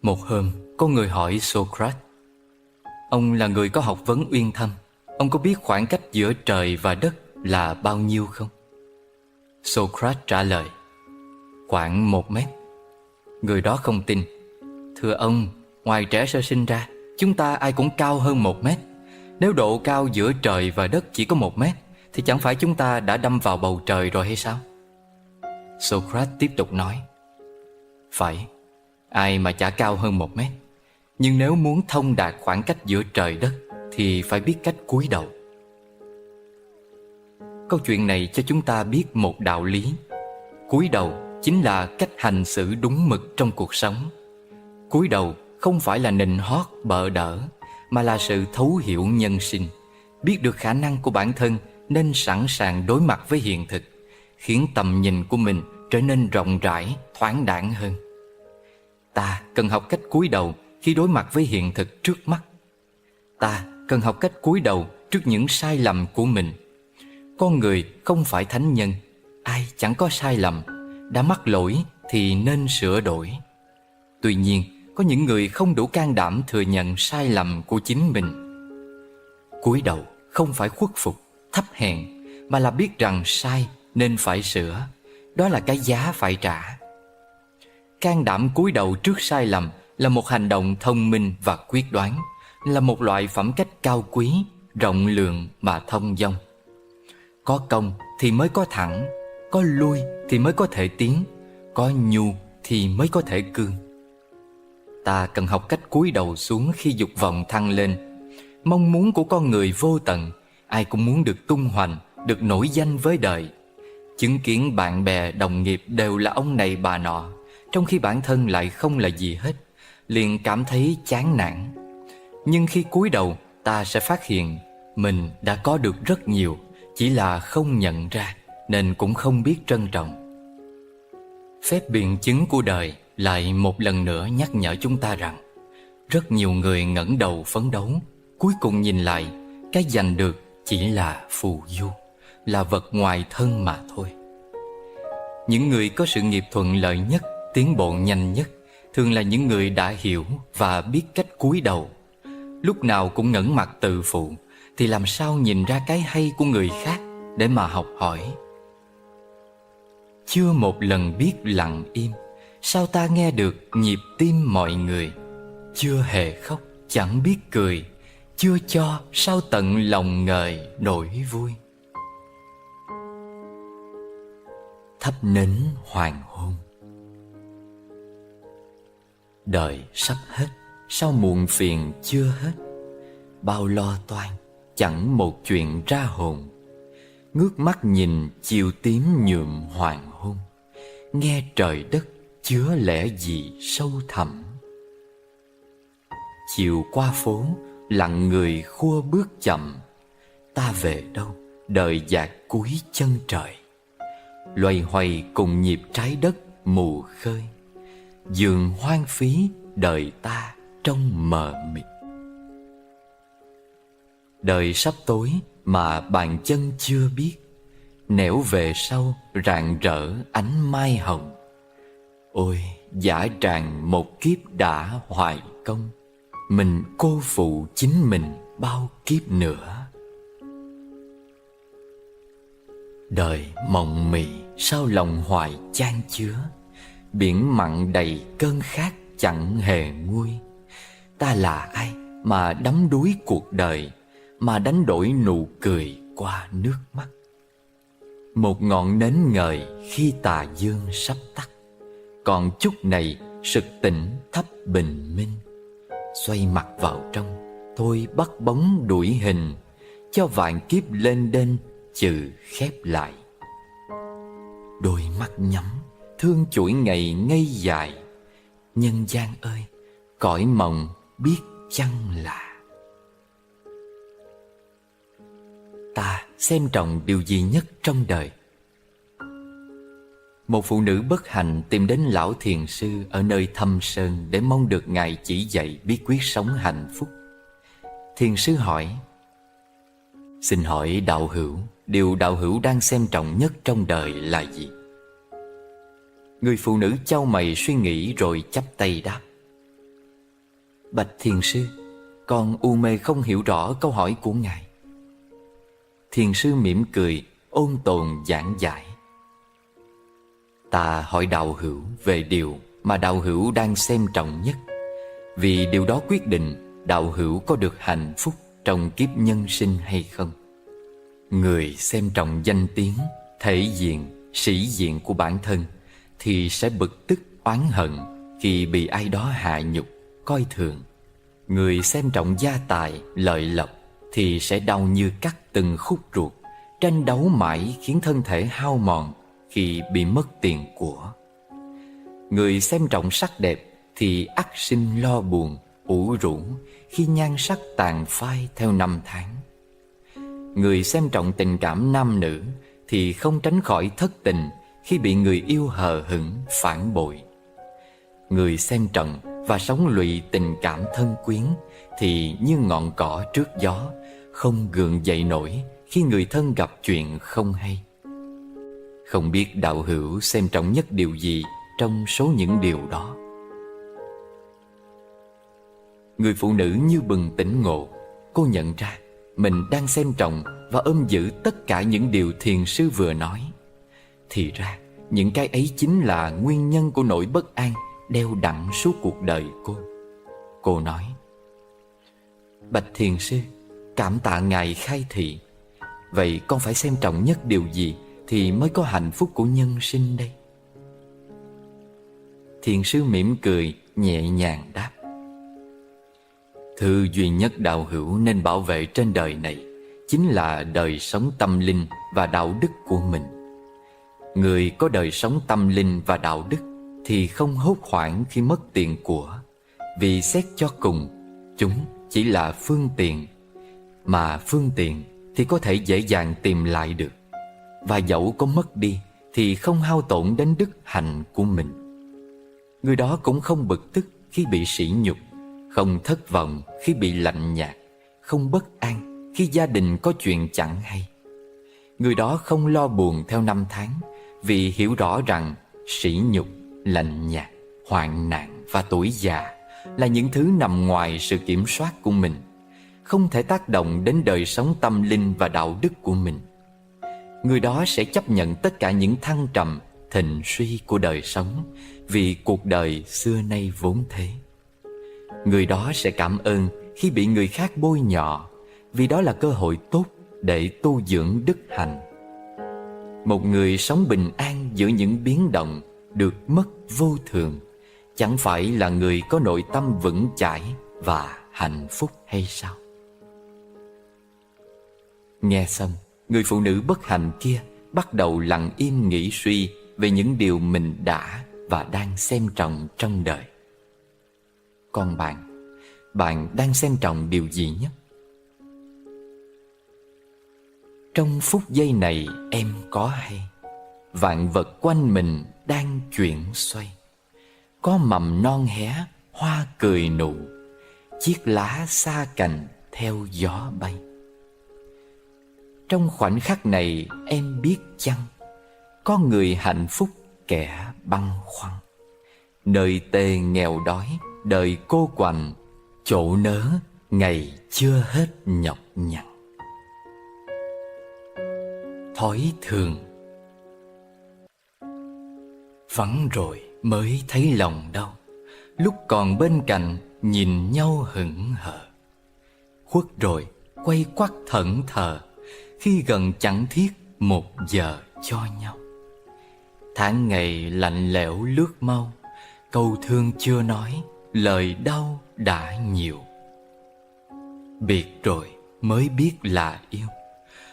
Một hôm, có người hỏi Socrates: ông là người có học vấn uyên thâm, ông có biết khoảng cách giữa trời và đất là bao nhiêu không? Socrates trả lời: khoảng 1 mét. Người đó không tin: thưa ông, ngoài trẻ sơ sinh ra, chúng ta ai cũng cao hơn 1 mét. Nếu độ cao giữa trời và đất chỉ có 1 mét, thì chẳng phải chúng ta đã đâm vào bầu trời rồi hay sao? Socrates tiếp tục nói: phải, ai mà chả cao hơn 1 mét. Nhưng nếu muốn thông đạt khoảng cách giữa trời đất thì phải biết cách cúi đầu. Câu chuyện này cho chúng ta biết một đạo lý: cúi đầu chính là cách hành xử đúng mực trong cuộc sống. Cúi đầu không phải là nịnh hót bợ đỡ, mà là sự thấu hiểu nhân sinh, biết được khả năng của bản thân nên sẵn sàng đối mặt với hiện thực, khiến tầm nhìn của mình trở nên rộng rãi, thoáng đãng hơn. Ta cần học cách cúi đầu khi đối mặt với hiện thực trước mắt. Ta cần học cách cúi đầu trước những sai lầm của mình. Con người không phải thánh nhân, ai chẳng có sai lầm. Đã mắc lỗi thì nên sửa đổi. Tuy nhiên, có những người không đủ can đảm thừa nhận sai lầm của chính mình. Cúi đầu không phải khuất phục, thấp hèn, mà là biết rằng sai nên phải sửa. Đó là cái giá phải trả. Can đảm cúi đầu trước sai lầm là một hành động thông minh và quyết đoán, là một loại phẩm cách cao quý, rộng lượng mà thông dong. Có công thì mới có thẳng, có lui thì mới có thể tiến, có nhu thì mới có thể cương. Ta cần học cách cúi đầu xuống khi dục vọng thăng lên. Mong muốn của con người vô tận, ai cũng muốn được tung hoành, được nổi danh với đời. Chứng kiến bạn bè, đồng nghiệp đều là ông này bà nọ, trong khi bản thân lại không là gì hết, liền cảm thấy chán nản. Nhưng khi cúi đầu, ta sẽ phát hiện mình đã có được rất nhiều, chỉ là không nhận ra, nên cũng không biết trân trọng. Phép biện chứng của đời lại một lần nữa nhắc nhở chúng ta rằng rất nhiều người ngẩng đầu phấn đấu, cuối cùng nhìn lại, cái giành được chỉ là phù du, là vật ngoài thân mà thôi. Những người có sự nghiệp thuận lợi nhất, tiến bộ nhanh nhất, thường là những người đã hiểu và biết cách cúi đầu. Lúc nào cũng ngẩng mặt tự phụ, thì làm sao nhìn ra cái hay của người khác để mà học hỏi. Chưa một lần biết lặng im, sao ta nghe được nhịp tim mọi người. Chưa hề khóc, chẳng biết cười, chưa cho, sao tận lòng ngời nỗi vui. Thắp nến hoàng hôn. Đời sắp hết, sao muộn phiền chưa hết. Bao lo toan, chẳng một chuyện ra hồn. Ngước mắt nhìn chiều tím nhuộm hoàng hôn, nghe trời đất chứa lẽ gì sâu thẳm. Chiều qua phố, lặng người khua bước chậm. Ta về đâu, đời dạt cuối chân trời. Loay hoay cùng nhịp trái đất mù khơi. Dường hoang phí đời ta trong mờ mịt. Đời sắp tối mà bàn chân chưa biết, nẻo về sau rạng rỡ ánh mai hồng. Ôi dã tràng một kiếp đã hoài công, mình cô phụ chính mình bao kiếp nữa. Đời mộng mị sao lòng hoài chan chứa, biển mặn đầy cơn khát chẳng hề nguôi. Ta là ai mà đắm đuối cuộc đời, mà đánh đổi nụ cười qua nước mắt. Một ngọn nến ngời khi tà dương sắp tắt, còn chút này sực tỉnh thắp bình minh. Xoay mặt vào trong, thôi bắt bóng đuổi hình, cho vạn kiếp lên đên chừ khép lại. Đôi mắt nhắm, thương chuỗi ngày ngây dài. Nhân gian ơi, cõi mộng biết chăng là. Ta xem trọng điều gì nhất trong đời? Một phụ nữ bất hạnh tìm đến lão thiền sư ở nơi thâm sơn để mong được ngài chỉ dạy bí quyết sống hạnh phúc. Thiền sư hỏi: xin hỏi đạo hữu, điều đạo hữu đang xem trọng nhất trong đời là gì? Người phụ nữ chau mày suy nghĩ rồi chắp tay đáp: bạch thiền sư, con u mê không hiểu rõ câu hỏi của ngài. Thiền sư mỉm cười, ôn tồn giảng giải: ta hỏi đạo hữu về điều mà đạo hữu đang xem trọng nhất, vì điều đó quyết định đạo hữu có được hạnh phúc trong kiếp nhân sinh hay không. Người xem trọng danh tiếng, thể diện, sĩ diện của bản thân thì sẽ bực tức oán hận khi bị ai đó hạ nhục, coi thường. Người xem trọng gia tài, lợi lộc thì sẽ đau như cắt từng khúc ruột, tranh đấu mãi khiến thân thể hao mòn khi bị mất tiền của. Người xem trọng sắc đẹp thì ắt sinh lo buồn, ủ rũ khi nhan sắc tàn phai theo năm tháng. Người xem trọng tình cảm nam nữ thì không tránh khỏi thất tình khi bị người yêu hờ hững, phản bội. Người xem trọng và sống lụy tình cảm thân quyến thì như ngọn cỏ trước gió, không gượng dậy nổi khi người thân gặp chuyện không hay. Không biết đạo hữu xem trọng nhất điều gì trong số những điều đó? Người phụ nữ như bừng tỉnh ngộ. Cô nhận ra mình đang xem trọng và ôm giữ tất cả những điều thiền sư vừa nói. Thì ra những cái ấy chính là nguyên nhân của nỗi bất an đeo đẳng suốt cuộc đời cô. Cô nói: bạch thiền sư, cảm tạ ngài khai thị. Vậy con phải xem trọng nhất điều gì thì mới có hạnh phúc của nhân sinh đây? Thiền sư mỉm cười, nhẹ nhàng đáp: thứ duy nhất đạo hữu nên bảo vệ trên đời này chính là đời sống tâm linh và đạo đức của mình. Người có đời sống tâm linh và đạo đức thì không hốt hoảng khi mất tiền của, vì xét cho cùng, chúng chỉ là phương tiện, mà phương tiện thì có thể dễ dàng tìm lại được, và dẫu có mất đi thì không hao tổn đến đức hạnh của mình. Người đó cũng không bực tức khi bị sỉ nhục, không thất vọng khi bị lạnh nhạt, không bất an khi gia đình có chuyện chẳng hay. Người đó không lo buồn theo năm tháng, vì hiểu rõ rằng sỉ nhục, lạnh nhạt, hoạn nạn và tuổi già là những thứ nằm ngoài sự kiểm soát của mình, không thể tác động đến đời sống tâm linh và đạo đức của mình. Người đó sẽ chấp nhận tất cả những thăng trầm, thịnh suy của đời sống, vì cuộc đời xưa nay vốn thế. Người đó sẽ cảm ơn khi bị người khác bôi nhọ, vì đó là cơ hội tốt để tu dưỡng đức hạnh. Một người sống bình an giữa những biến động, được mất vô thường, chẳng phải là người có nội tâm vững chãi và hạnh phúc hay sao? Nghe xong, người phụ nữ bất hạnh kia bắt đầu lặng im nghĩ suy về những điều mình đã và đang xem trọng trong đời. Còn bạn đang xem trọng điều gì nhất? Trong phút giây này em có hay vạn vật quanh mình đang chuyển xoay, có mầm non hé, hoa cười nụ, chiếc lá xa cành theo gió bay. Trong khoảnh khắc này em biết chăng, có người hạnh phúc kẻ băn khoăn, nơi tê nghèo đói, đời cô quạnh, chỗ nớ ngày chưa hết nhọc nhằn. Thói thường. Vắng rồi mới thấy lòng đau, lúc còn bên cạnh nhìn nhau hững hờ. Khuất rồi quay quắt thẫn thờ, khi gần chẳng thiết một giờ cho nhau. Tháng ngày lạnh lẽo lướt mau, câu thương chưa nói, lời đau đã nhiều. Biệt rồi mới biết là yêu,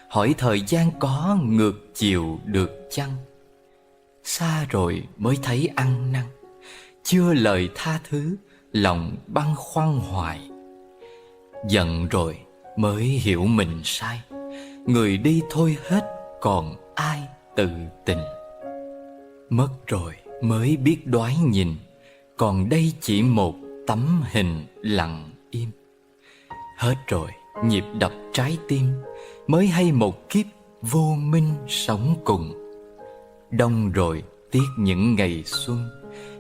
hỏi thời gian có ngược chiều được chăng? Xa rồi mới thấy ăn năn, chưa lời tha thứ, lòng băn khoăn hoài. Giận rồi mới hiểu mình sai, người đi thôi hết còn ai tự tình. Mất rồi mới biết đoái nhìn, còn đây chỉ một tấm hình lặng im. Hết rồi nhịp đập trái tim, mới hay một kiếp vô minh sống cùng. Đông rồi tiếc những ngày xuân,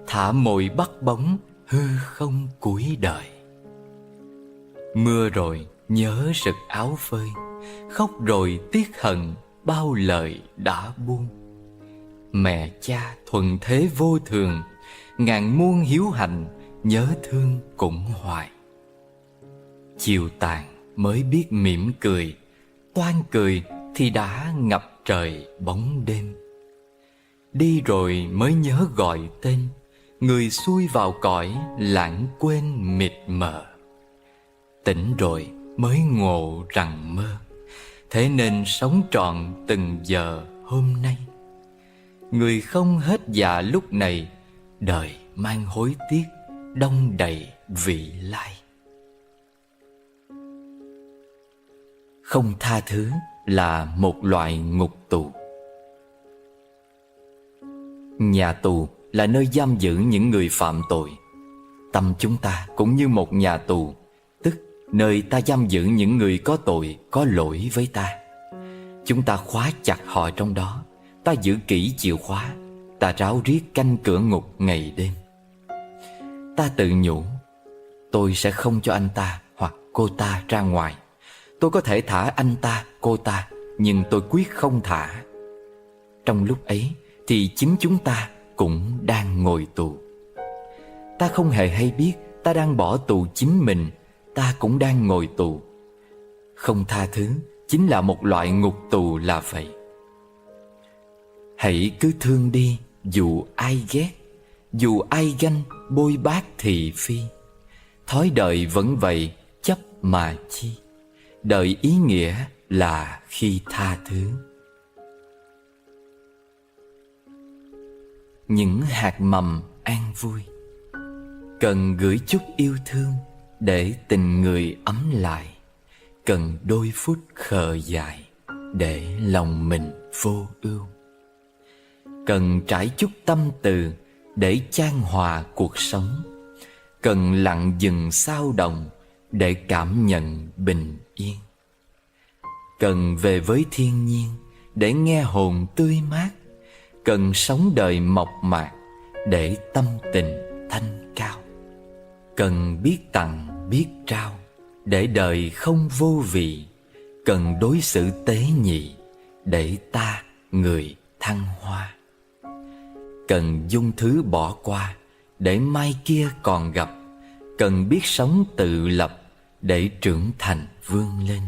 thả mồi bắt bóng hư không cuối đời. Mưa rồi nhớ rực áo phơi, khóc rồi tiếc hận bao lời đã buông. Mẹ cha thuận thế vô thường, ngàn muôn hiếu hạnh nhớ thương cũng hoài. Chiều tàn mới biết mỉm cười, toan cười thì đã ngập trời bóng đêm. Đi rồi mới nhớ gọi tên, người xuôi vào cõi lãng quên mịt mờ. Tỉnh rồi mới ngộ rằng mơ, thế nên sống trọn từng giờ hôm nay. Người không hết già lúc này, đời mang hối tiếc đong đầy vị lai. Không tha thứ là một loại ngục tù. Nhà tù là nơi giam giữ những người phạm tội. Tâm chúng ta cũng như một nhà tù, tức nơi ta giam giữ những người có tội, có lỗi với ta. Chúng ta khóa chặt họ trong đó, ta giữ kỹ chìa khóa, ta ráo riết canh cửa ngục ngày đêm. Ta tự nhủ, tôi sẽ không cho anh ta hoặc cô ta ra ngoài. Tôi có thể thả anh ta, cô ta, nhưng tôi quyết không thả. Trong lúc ấy thì chính chúng ta cũng đang ngồi tù. Ta không hề hay biết ta đang bỏ tù chính mình, ta cũng đang ngồi tù. Không tha thứ chính là một loại ngục tù là vậy. Hãy cứ thương đi dù ai ghét, dù ai ganh bôi bác thị phi. Thói đời vẫn vậy, chấp mà chi. Đời ý nghĩa là khi tha thứ. Những hạt mầm an vui, cần gửi chút yêu thương để tình người ấm lại, cần đôi phút khờ dại để lòng mình vô ưu, cần trải chút tâm từ để chan hòa cuộc sống, cần lặng dừng sao động để cảm nhận bình yên, cần về với thiên nhiên để nghe hồn tươi mát, cần sống đời mộc mạc để tâm tình thanh cao, cần biết tặng biết trao để đời không vô vị, cần đối xử tế nhị để ta người thăng hoa, cần dung thứ bỏ qua để mai kia còn gặp, cần biết sống tự lập để trưởng thành vươn lên,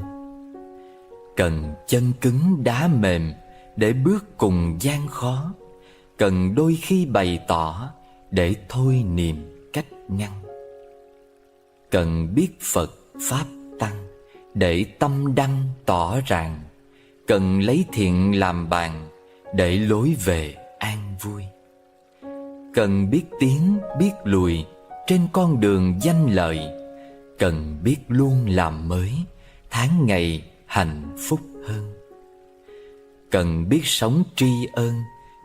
cần chân cứng đá mềm để bước cùng gian khó, cần đôi khi bày tỏ để thôi niềm cách ngăn, cần biết Phật Pháp Tăng để tâm đăng tỏ ràng, cần lấy thiện làm bàn để lối về an vui, cần biết tiến biết lùi trên con đường danh lợi, cần biết luôn làm mới tháng ngày hạnh phúc hơn, cần biết sống tri ân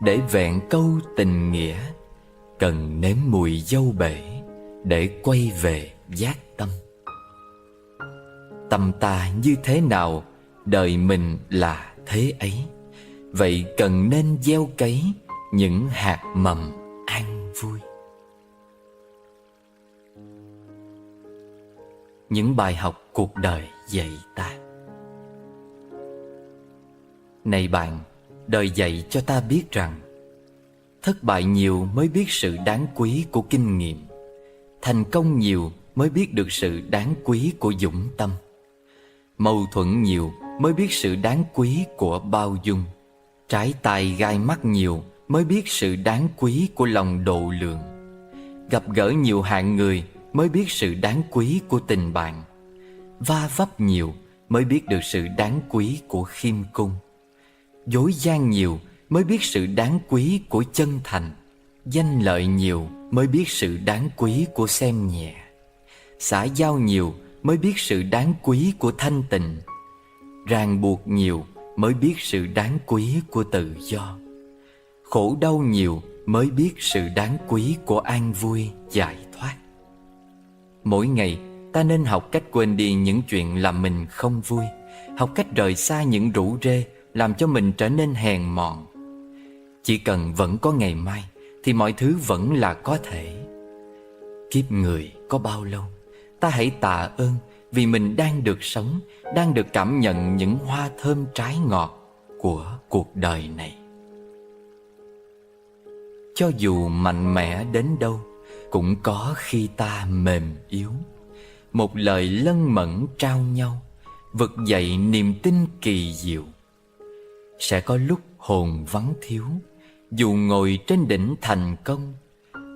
để vẹn câu tình nghĩa, cần nếm mùi dâu bể để quay về giác tâm. Tâm ta như thế nào, đời mình là thế ấy. Vậy cần nên gieo cấy những hạt mầm an vui. Những bài học cuộc đời dạy ta. Này bạn, đời dạy cho ta biết rằng thất bại nhiều mới biết sự đáng quý của kinh nghiệm, thành công nhiều mới biết được sự đáng quý của dũng tâm, mâu thuẫn nhiều mới biết sự đáng quý của bao dung, trái tài gai mắt nhiều mới biết sự đáng quý của lòng độ lượng, gặp gỡ nhiều hạng người mới biết sự đáng quý của tình bạn, va vấp nhiều mới biết được sự đáng quý của khiêm cung, dối gian nhiều mới biết sự đáng quý của chân thành, danh lợi nhiều mới biết sự đáng quý của xem nhẹ, xã giao nhiều mới biết sự đáng quý của thanh tịnh, ràng buộc nhiều mới biết sự đáng quý của tự do, khổ đau nhiều mới biết sự đáng quý của an vui giải thoát. Mỗi ngày ta nên học cách quên đi những chuyện làm mình không vui, học cách rời xa những rủ rê làm cho mình trở nên hèn mọn. Chỉ cần vẫn có ngày mai thì mọi thứ vẫn là có thể. Kiếp người có bao lâu, ta hãy tạ ơn vì mình đang được sống, đang được cảm nhận những hoa thơm trái ngọt của cuộc đời này. Cho dù mạnh mẽ đến đâu, cũng có khi ta mềm yếu. Một lời lân mẫn trao nhau, vực dậy niềm tin kỳ diệu. Sẽ có lúc hồn vắng thiếu, dù ngồi trên đỉnh thành công.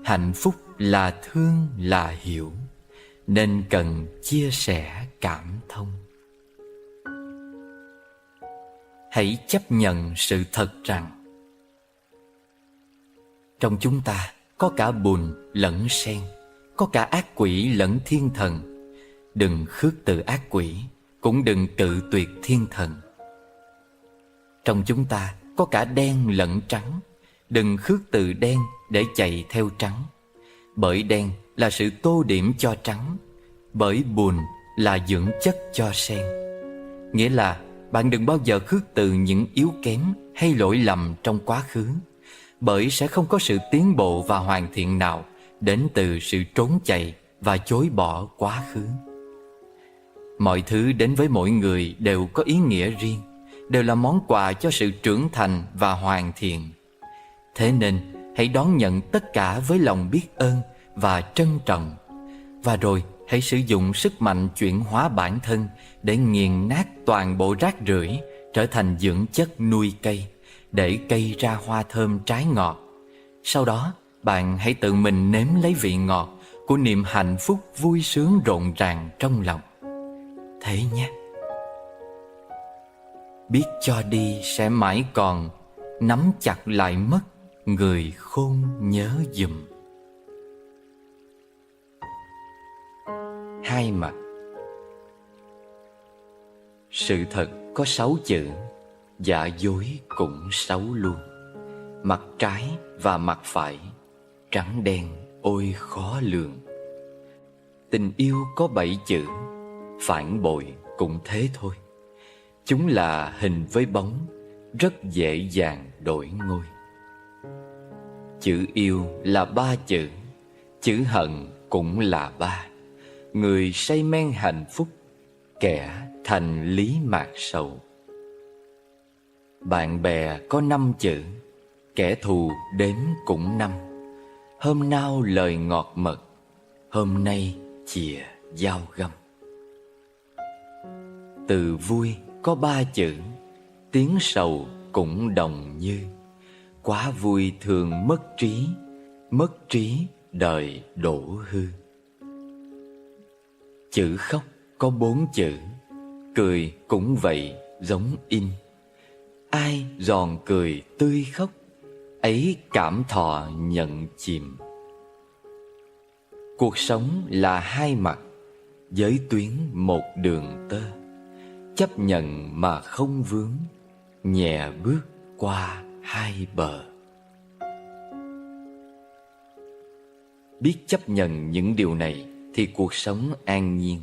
Hạnh phúc là thương là hiểu, nên cần chia sẻ cảm thông. Hãy chấp nhận sự thật rằng trong chúng ta có cả bùn lẫn sen, có cả ác quỷ lẫn thiên thần. Đừng khước từ ác quỷ, cũng đừng cự tuyệt thiên thần. Trong chúng ta có cả đen lẫn trắng. Đừng khước từ đen để chạy theo trắng. Bởi đen là sự tô điểm cho trắng, bởi bùn là dưỡng chất cho sen. Nghĩa là bạn đừng bao giờ khước từ những yếu kém hay lỗi lầm trong quá khứ, bởi sẽ không có sự tiến bộ và hoàn thiện nào đến từ sự trốn chạy và chối bỏ quá khứ. Mọi thứ đến với mỗi người đều có ý nghĩa riêng, đều là món quà cho sự trưởng thành và hoàn thiện. Thế nên hãy đón nhận tất cả với lòng biết ơn và trân trọng. Và rồi hãy sử dụng sức mạnh chuyển hóa bản thân để nghiền nát toàn bộ rác rưởi trở thành dưỡng chất nuôi cây, để cây ra hoa thơm trái ngọt. Sau đó bạn hãy tự mình nếm lấy vị ngọt của niềm hạnh phúc vui sướng rộn ràng trong lòng. Thế nhé. biết cho đi sẽ mãi còn, nắm chặt lại mất, người khôn nhớ giùm. Hai mặt. Sự thật có 6 chữ, giả dối cũng 6 luôn. Mặt trái và mặt phải, trắng đen ôi khó lường. Tình yêu có 7 chữ, phản bội cũng thế thôi. Chúng là hình với bóng, rất dễ dàng đổi ngôi. Chữ yêu là 3 chữ, chữ hận cũng là 3. Người say men hạnh phúc, kẻ thành lý mạc sầu. Bạn bè có 5 chữ, kẻ thù đếm cũng 5. Hôm nào lời ngọt mật, hôm nay chìa dao găm. Từ vui có 3 chữ, tiếng sầu cũng đồng như. Quá vui thường mất trí đời đổ hư. Chữ khóc có 4 chữ, cười cũng vậy giống in. Ai giòn cười tươi khóc, ấy cảm thọ nhận chìm. Cuộc sống là 2 mặt, giới tuyến một đường tơ. Chấp nhận mà không vướng, nhẹ bước qua 2 bờ. Biết chấp nhận những điều này thì cuộc sống an nhiên.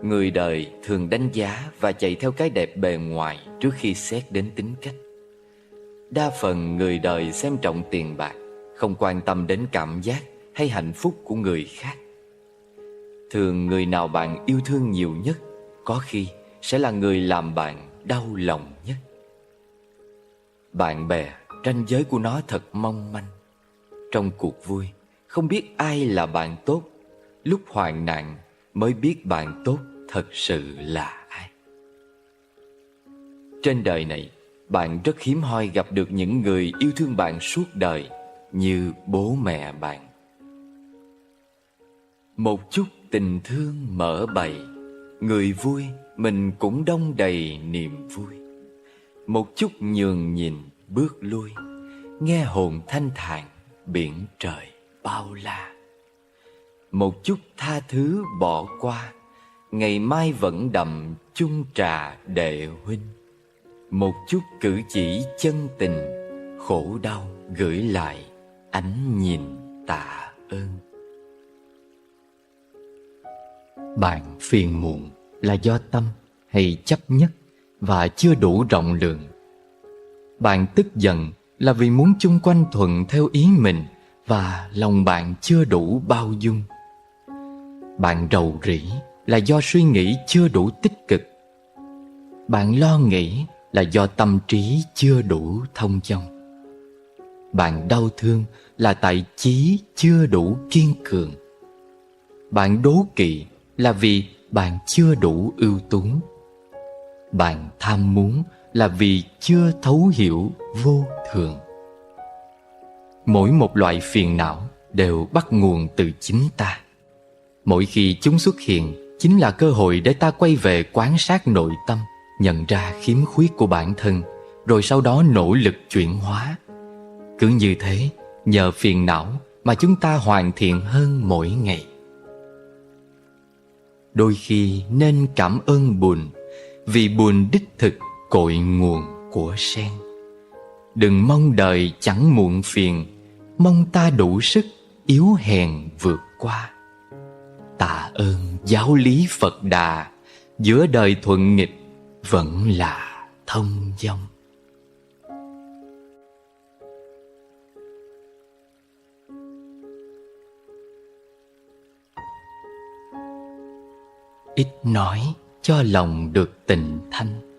Người đời thường đánh giá và chạy theo cái đẹp bề ngoài trước khi xét đến tính cách. Đa phần người đời xem trọng tiền bạc, không quan tâm đến cảm giác hay hạnh phúc của người khác. Thường người nào bạn yêu thương nhiều nhất, có khi sẽ là người làm bạn đau lòng nhất. Bạn bè, ranh giới của nó thật mong manh. Trong cuộc vui, không biết ai là bạn tốt. Lúc hoạn nạn mới biết bạn tốt thật sự là ai. Trên đời này, bạn rất hiếm hoi gặp được những người yêu thương bạn suốt đời như bố mẹ bạn. Một chút tình thương mở bày, người vui mình cũng đong đầy niềm vui. Một chút nhường nhìn bước lui, nghe hồn thanh thản biển trời bao la. Một chút tha thứ bỏ qua, ngày mai vẫn đậm chung trà đệ huynh. Một chút cử chỉ chân tình, khổ đau gửi lại ánh nhìn tạ ơn. Bạn phiền muộn là do tâm hay chấp nhất và chưa đủ rộng lượng. Bạn tức giận là vì muốn chung quanh thuận theo ý mình và lòng bạn chưa đủ bao dung. Bạn rầu rĩ là do suy nghĩ chưa đủ tích cực. Bạn lo nghĩ là do tâm trí chưa đủ thông dong. Bạn đau thương là tại chí chưa đủ kiên cường. Bạn đố kỵ là vì bạn chưa đủ ưu tú. Bạn tham muốn là vì chưa thấu hiểu vô thường. Mỗi một loại phiền não đều bắt nguồn từ chính ta. Mỗi khi chúng xuất hiện chính là cơ hội để ta quay về quan sát nội tâm, nhận ra khiếm khuyết của bản thân, rồi sau đó nỗ lực chuyển hóa. Cứ như thế, nhờ phiền não mà chúng ta hoàn thiện hơn mỗi ngày. Đôi khi nên cảm ơn buồn, vì buồn đích thực cội nguồn của sen. Đừng mong đời chẳng muộn phiền, mong ta đủ sức yếu hèn vượt qua. Tạ ơn giáo lý Phật Đà, giữa đời thuận nghịch vẫn là thông dong. Ít nói cho lòng được tịnh thanh,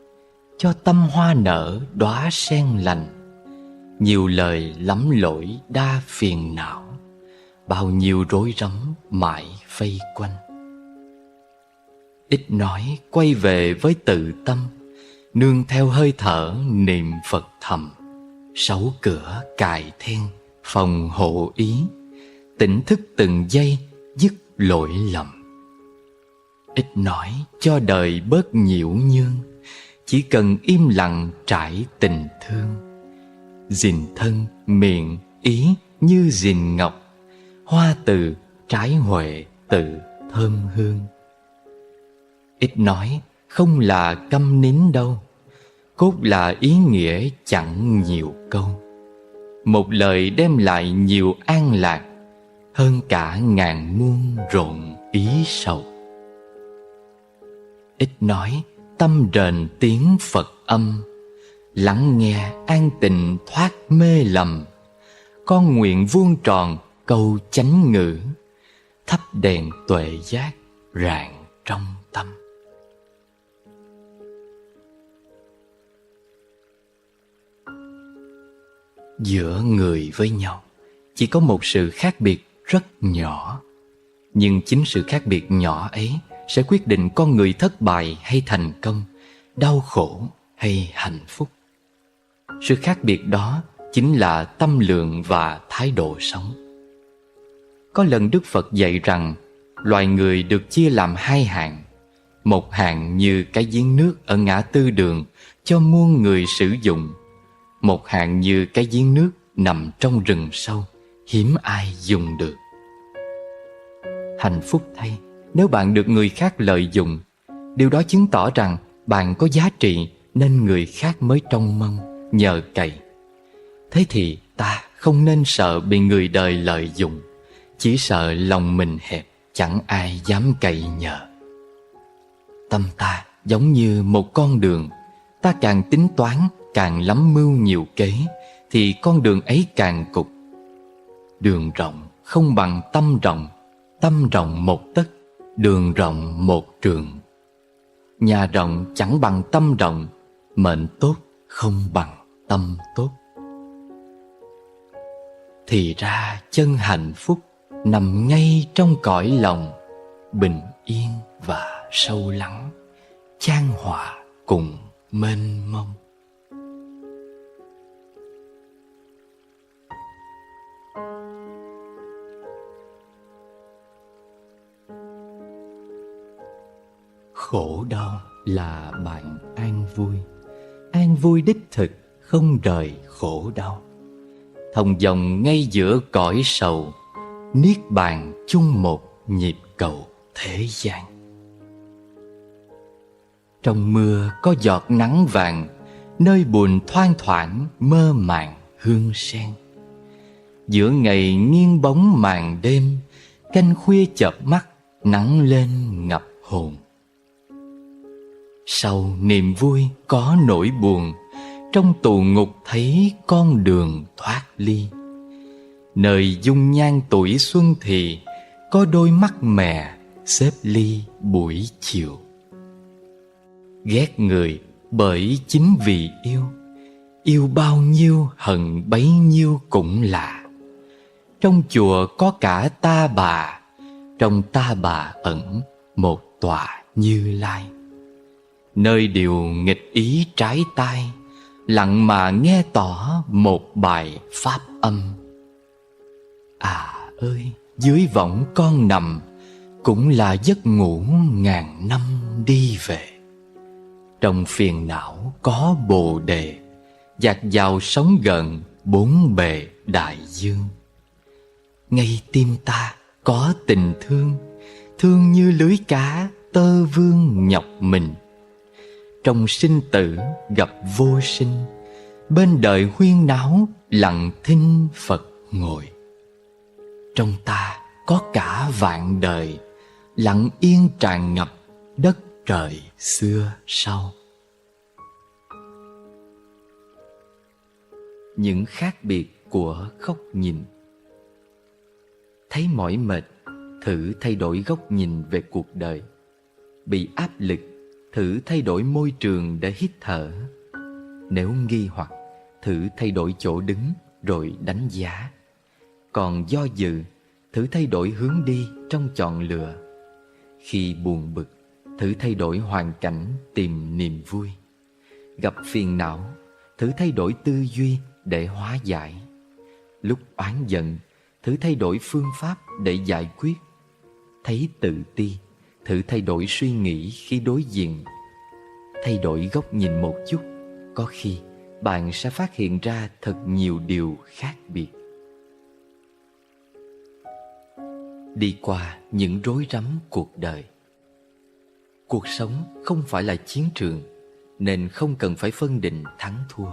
cho tâm hoa nở đóa sen lành. Nhiều lời lắm lỗi đa phiền não, bao nhiêu rối rắm mãi vây quanh. Ít nói quay về với tự tâm, nương theo hơi thở niệm Phật thầm. 6 cửa cài then phòng hộ ý, tỉnh thức từng giây dứt lỗi lầm. Ít nói cho đời bớt nhiễu nhương, chỉ cần im lặng trải tình thương. Gìn thân miệng ý như gìn ngọc, hoa từ trái huệ tự thơm hương. Ít nói không là câm nín đâu, cốt là ý nghĩa chẳng nhiều câu. Một lời đem lại nhiều an lạc, hơn cả ngàn muôn rộn ý sầu. Ít nói tâm rền tiếng Phật âm, lắng nghe an tịnh thoát mê lầm. Con nguyện vuông tròn câu chánh ngữ, thắp đèn tuệ giác rạng trong tâm. Giữa người với nhau chỉ có một sự khác biệt rất nhỏ, nhưng chính sự khác biệt nhỏ ấy sẽ quyết định con người thất bại hay thành công, đau khổ hay hạnh phúc. Sự khác biệt đó chính là tâm lượng và thái độ sống. Có lần Đức Phật dạy rằng loài người được chia làm hai hạng. Một hạng như cái giếng nước ở ngã tư đường cho muôn người sử dụng. Một hạng như cái giếng nước nằm trong rừng sâu, hiếm ai dùng được. Hạnh phúc thay nếu bạn được người khác lợi dụng. Điều đó chứng tỏ rằng bạn có giá trị nên người khác mới trông mong, nhờ cậy. Thế thì ta không nên sợ bị người đời lợi dụng, chỉ sợ lòng mình hẹp, chẳng ai dám cậy nhờ. Tâm ta giống như một con đường, ta càng tính toán, càng lắm mưu nhiều kế, thì con đường ấy càng cục. Đường rộng không bằng tâm rộng, tâm rộng một tấc, đường rộng một trường. Nhà rộng chẳng bằng tâm rộng, mệnh tốt không bằng tâm tốt. Thì ra chân hạnh phúc nằm ngay trong cõi lòng, bình yên và sâu lắng, chan hòa cùng mênh mông. Khổ đau là bạn an vui, an vui đích thực không rời khổ đau. Thông dòng ngay giữa cõi sầu, niết bàn chung một nhịp cầu thế gian. Trong mưa có giọt nắng vàng, nơi buồn thoang thoảng mơ màng hương sen. Giữa ngày nghiêng bóng màn đêm, canh khuya chợp mắt nắng lên ngập hồn. Sau niềm vui có nỗi buồn, trong tù ngục thấy con đường thoát ly. Nơi dung nhan tuổi xuân thì có đôi mắt mẹ xếp ly buổi chiều. Ghét người bởi chính vì yêu, yêu bao nhiêu hận bấy nhiêu cũng lạ. Trong chùa có cả ta bà, trong ta bà ẩn một tòa Như Lai. Nơi điều nghịch ý trái tai, lặng mà nghe tỏ một bài pháp âm. À ơi, dưới võng con nằm, cũng là giấc ngủ ngàn năm đi về. Trong phiền não có Bồ Đề, dạt dào sóng gần bốn bề đại dương. Ngay tim ta có tình thương, thương như lưới cá tơ vương nhọc mình. Trong sinh tử gặp vô sinh, bên đời huyên náo lặng thinh Phật ngồi. Trong ta có cả vạn đời, lặng yên tràn ngập đất trời xưa sau. Những khác biệt của góc nhìn. Thấy mỏi mệt, thử thay đổi góc nhìn về cuộc đời. Bị áp lực, thử thay đổi môi trường để hít thở. Nếu nghi hoặc, thử thay đổi chỗ đứng rồi đánh giá. Còn do dự, thử thay đổi hướng đi trong chọn lựa. Khi buồn bực, thử thay đổi hoàn cảnh tìm niềm vui. Gặp phiền não, thử thay đổi tư duy để hóa giải. Lúc oán giận, thử thay đổi phương pháp để giải quyết. Thấy tự ti, thử thay đổi suy nghĩ khi đối diện. thay đổi góc nhìn một chút, có khi bạn sẽ phát hiện ra thật nhiều điều khác biệt. Đi qua những rối rắm cuộc đời. Cuộc sống không phải là chiến trường, nên không cần phải phân định thắng thua.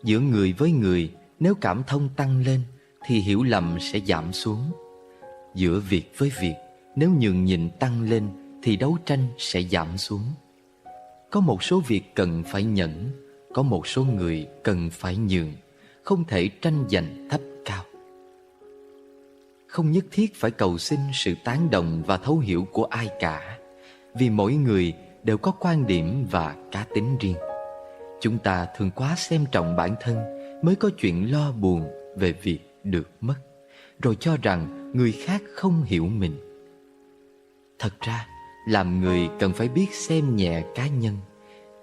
Giữa người với người, nếu cảm thông tăng lên thì hiểu lầm sẽ giảm xuống. Giữa việc với việc, nếu nhường nhịn tăng lên thì đấu tranh sẽ giảm xuống. Có một số việc cần phải nhẫn, có một số người cần phải nhường, không thể tranh giành thấp cao. Không nhất thiết phải cầu xin sự tán đồng và thấu hiểu của ai cả, vì mỗi người đều có quan điểm và cá tính riêng. Chúng ta thường quá xem trọng bản thân, mới có chuyện lo buồn về việc được mất, rồi cho rằng người khác không hiểu mình. Thật ra, làm người cần phải biết xem nhẹ cá nhân,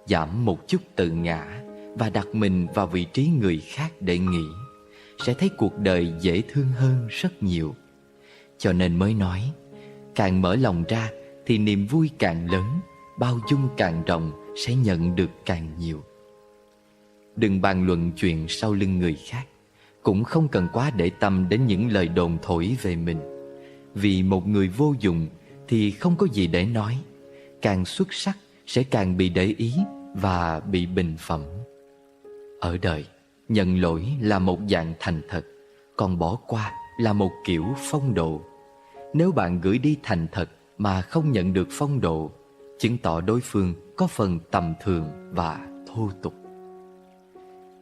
giảm một chút tự ngã và đặt mình vào vị trí người khác để nghĩ, sẽ thấy cuộc đời dễ thương hơn rất nhiều. Cho nên mới nói, càng mở lòng ra thì niềm vui càng lớn, bao dung càng rộng, sẽ nhận được càng nhiều. Đừng bàn luận chuyện sau lưng người khác, cũng không cần quá để tâm đến những lời đồn thổi về mình. Vì một người vô dụng thì không có gì để nói, càng xuất sắc sẽ càng bị để ý và bị bình phẩm. Ở đời, nhận lỗi là một dạng thành thật, còn bỏ qua là một kiểu phong độ. Nếu bạn gửi đi thành thật mà không nhận được phong độ, chứng tỏ đối phương có phần tầm thường và thô tục.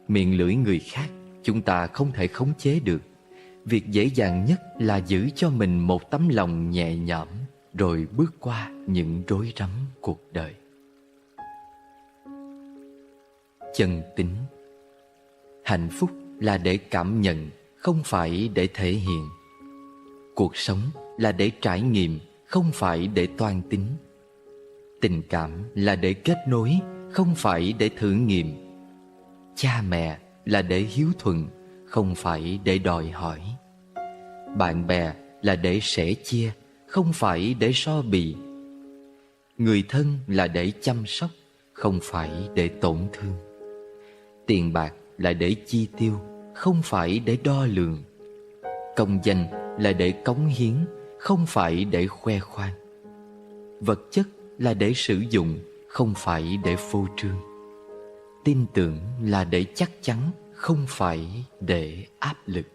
Miệng lưỡi người khác chúng ta không thể khống chế được. Việc dễ dàng nhất là giữ cho mình một tấm lòng nhẹ nhõm, rồi bước qua những rối rắm cuộc đời. Chân tính. Hạnh phúc là để cảm nhận, không phải để thể hiện. Cuộc sống là để trải nghiệm, không phải để toan tính. Tình cảm là để kết nối, không phải để thử nghiệm. Cha mẹ là để hiếu thuận, không phải để đòi hỏi. Bạn bè là để sẻ chia, không phải để so bì. Người thân là để chăm sóc, không phải để tổn thương. Tiền bạc là để chi tiêu, không phải để đo lường. Công danh là để cống hiến, không phải để khoe khoang. Vật chất là để sử dụng, không phải để phô trương. Tin tưởng là để chắc chắn, không phải để áp lực.